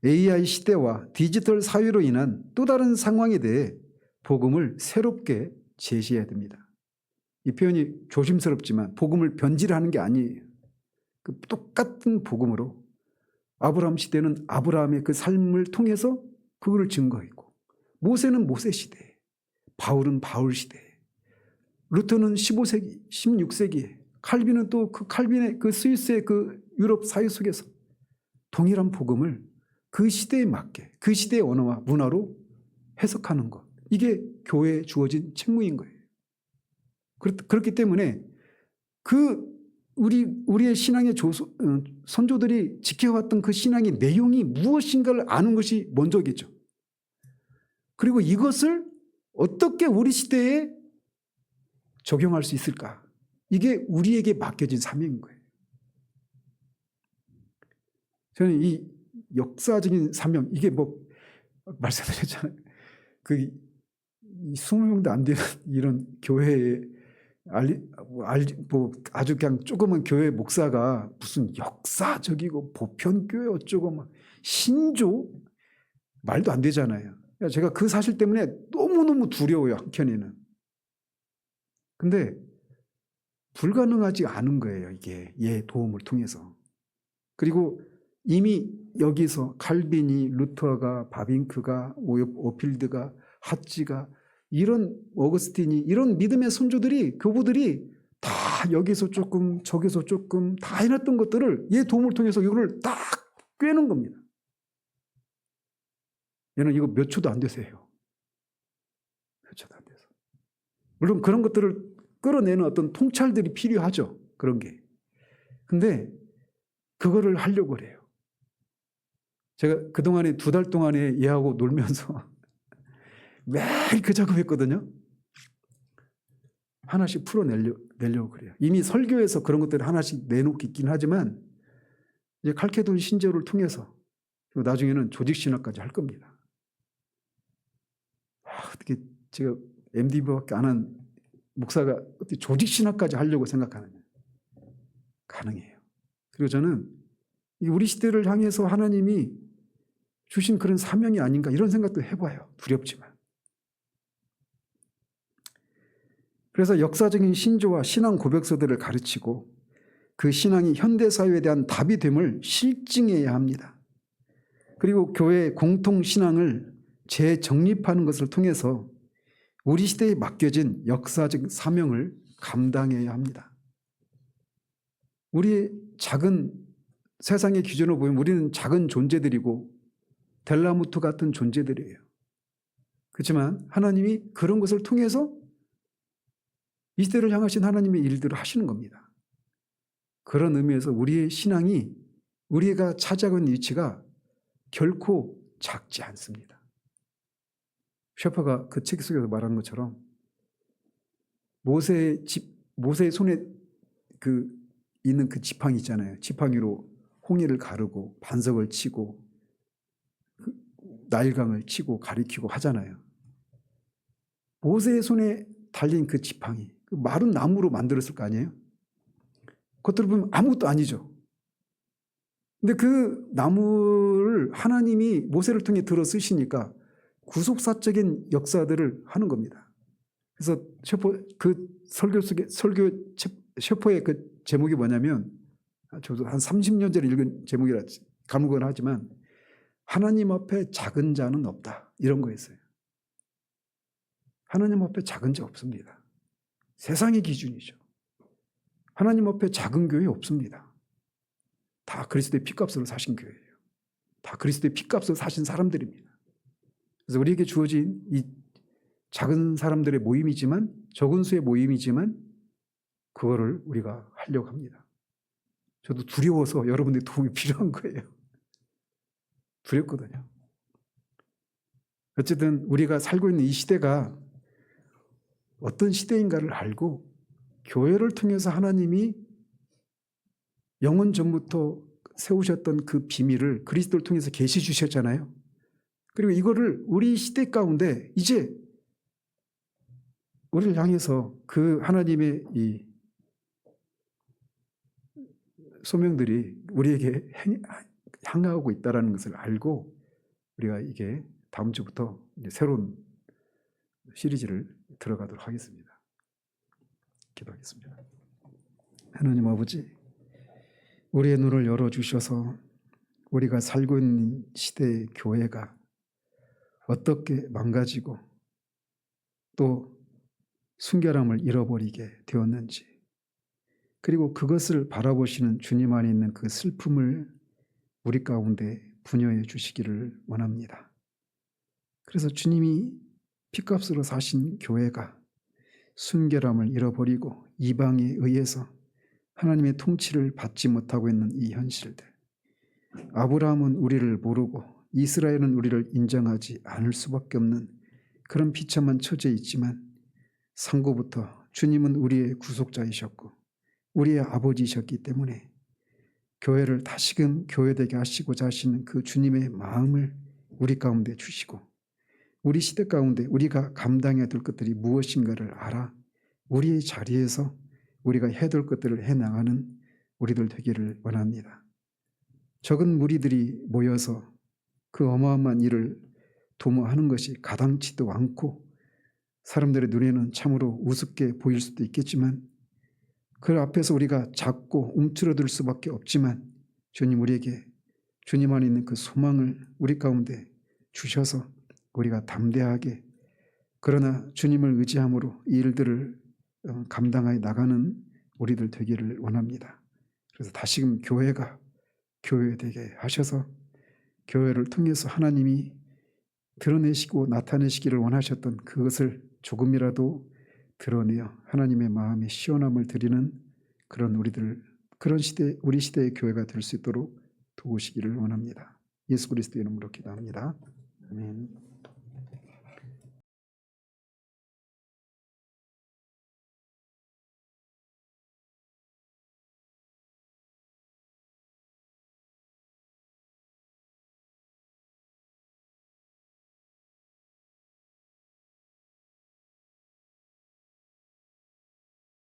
AI 시대와 디지털 사회로 인한 또 다른 상황에 대해 복음을 새롭게 제시해야 됩니다. 이 표현이 조심스럽지만 복음을 변질하는 게 아니에요. 그 똑같은 복음으로 아브라함 시대는 아브라함의 그 삶을 통해서 그거를 증거했고, 모세는 모세 시대, 바울은 바울 시대, 루터는 15세기, 16세기에, 칼빈은 또 그 칼빈의 그 스위스의 그 유럽 사회 속에서 동일한 복음을 그 시대에 맞게 그 시대의 언어와 문화로 해석하는 것, 이게 교회에 주어진 책무인 거예요. 그렇기 때문에 우리의 신앙의 선조들이 지켜왔던 그 신앙의 내용이 무엇인가를 아는 것이 먼저겠죠. 그리고 이것을 어떻게 우리 시대에 적용할 수 있을까? 이게 우리에게 맡겨진 사명인 거예요. 저는 이 역사적인 사명, 이게 말씀드렸잖아요. 20명도 안 되는 이런 교회에 아주 그냥 조그만 교회 목사가 무슨 역사적이고 보편교회 어쩌고 막 신조? 말도 안 되잖아요. 제가 그 사실 때문에 너무너무 두려워요, 한켠에는. 근데 불가능하지 않은 거예요, 이게 얘 도움을 통해서. 그리고 이미 여기서 칼빈이, 루터가, 바빙크가, 오필드가, 하찌가, 이런 어거스틴이, 이런 믿음의 선조들이, 교부들이 다 여기서 조금 저기서 조금 다 해놨던 것들을 얘 도움을 통해서 이거를 딱 꿰는 겁니다. 얘는 이거 몇 초도 안 돼서 해요. 몇 초도 안 돼서. 물론 그런 것들을 끌어내는 어떤 통찰들이 필요하죠. 그런 게. 근데 그거를 하려고 그래요. 제가 그동안에 2달 동안에 얘하고 놀면서 매일 그 작업했거든요. 하나씩 풀어내려고 그래요. 이미 설교에서 그런 것들을 하나씩 내놓고 있긴 하지만 이제 칼케돈 신조를 통해서 나중에는 조직신학까지 할 겁니다. 어떻게 제가 MDB밖에 안 한 목사가 어떻게 조직신학까지 하려고 생각하느냐. 가능해요. 그리고 저는 우리 시대를 향해서 하나님이 주신 그런 사명이 아닌가 이런 생각도 해봐요. 두렵지만. 그래서 역사적인 신조와 신앙 고백서들을 가르치고 그 신앙이 현대사회에 대한 답이 됨을 실증해야 합니다. 그리고 교회의 공통신앙을 재정립하는 것을 통해서 우리 시대에 맡겨진 역사적 사명을 감당해야 합니다. 우리의 작은 세상의 기준으로 보면 우리는 작은 존재들이고 델라무트 같은 존재들이에요. 그렇지만 하나님이 그런 것을 통해서 이 시대를 향하신 하나님의 일들을 하시는 겁니다. 그런 의미에서 우리의 신앙이 우리가 차지하고 있는 위치가 결코 작지 않습니다. 셰퍼가 그 책 속에서 말한 것처럼 모세의 손에 있는 그 지팡이 있잖아요. 지팡이로 홍해를 가르고 반석을 치고 나일강을 치고 가리키고 하잖아요. 모세의 손에 달린 그 지팡이, 그 마른 나무로 만들었을 거 아니에요? 그것들을 보면 아무것도 아니죠. 근데 그 나무를 하나님이 모세를 통해 들어 쓰시니까 구속사적인 역사들을 하는 겁니다. 그래서 셰퍼의 그 제목이 뭐냐면, 저도 한 30년 전에 읽은 제목이라 까먹긴 하지만, 하나님 앞에 작은 자는 없다, 이런 거였어요. 하나님 앞에 작은 자 없습니다. 세상의 기준이죠. 하나님 앞에 작은 교회 없습니다. 다 그리스도의 피값으로 사신 교회예요. 다 그리스도의 피값으로 사신 사람들입니다. 그래서 우리에게 주어진 이 작은 사람들의 모임이지만, 적은 수의 모임이지만 그거를 우리가 하려고 합니다. 저도 두려워서 여러분들의 도움이 필요한 거예요. 두렵거든요. 어쨌든 우리가 살고 있는 이 시대가 어떤 시대인가를 알고 교회를 통해서 하나님이 영원 전부터 세우셨던 그 비밀을 그리스도를 통해서 계시 주셨잖아요. 그리고 이거를 우리 시대 가운데 이제 우리를 향해서 그 하나님의 이 소명들이 우리에게 향하고 있다는 것을 알고 우리가 이게 다음 주부터 이제 새로운 시리즈를 들어가도록 하겠습니다. 기도하겠습니다. 하나님 아버지, 우리의 눈을 열어주셔서 우리가 살고 있는 시대의 교회가 어떻게 망가지고 또 순결함을 잃어버리게 되었는지, 그리고 그것을 바라보시는 주님 안에 있는 그 슬픔을 우리 가운데 분여해 주시기를 원합니다. 그래서 주님이 피값으로 사신 교회가 순결함을 잃어버리고 이방에 의해서 하나님의 통치를 받지 못하고 있는 이 현실들, 아브라함은 우리를 모르고 이스라엘은 우리를 인정하지 않을 수밖에 없는 그런 비참한 처지에 있지만, 상고부터 주님은 우리의 구속자이셨고 우리의 아버지이셨기 때문에 교회를 다시금 교회되게 하시고자 하시는 그 주님의 마음을 우리 가운데 주시고, 우리 시대 가운데 우리가 감당해야 될 것들이 무엇인가를 알아 우리의 자리에서 우리가 해야 될 것들을 해나가는 우리들 되기를 원합니다. 적은 무리들이 모여서 그 어마어마한 일을 도모하는 것이 가당치도 않고 사람들의 눈에는 참으로 우습게 보일 수도 있겠지만, 그 앞에서 우리가 작고 움츠러들 수밖에 없지만, 주님 우리에게 주님 안에 있는 그 소망을 우리 가운데 주셔서 우리가 담대하게, 그러나 주님을 의지함으로 이 일들을 감당하여 나가는 우리들 되기를 원합니다. 그래서 다시금 교회가 교회되게 하셔서 교회를 통해서 하나님이 드러내시고 나타내시기를 원하셨던 그것을 조금이라도 드러내어 하나님의 마음에 시원함을 드리는 그런 시대, 우리 시대의 교회가 될 수 있도록 도우시기를 원합니다. 예수 그리스도의 이름으로 기도합니다. 아멘.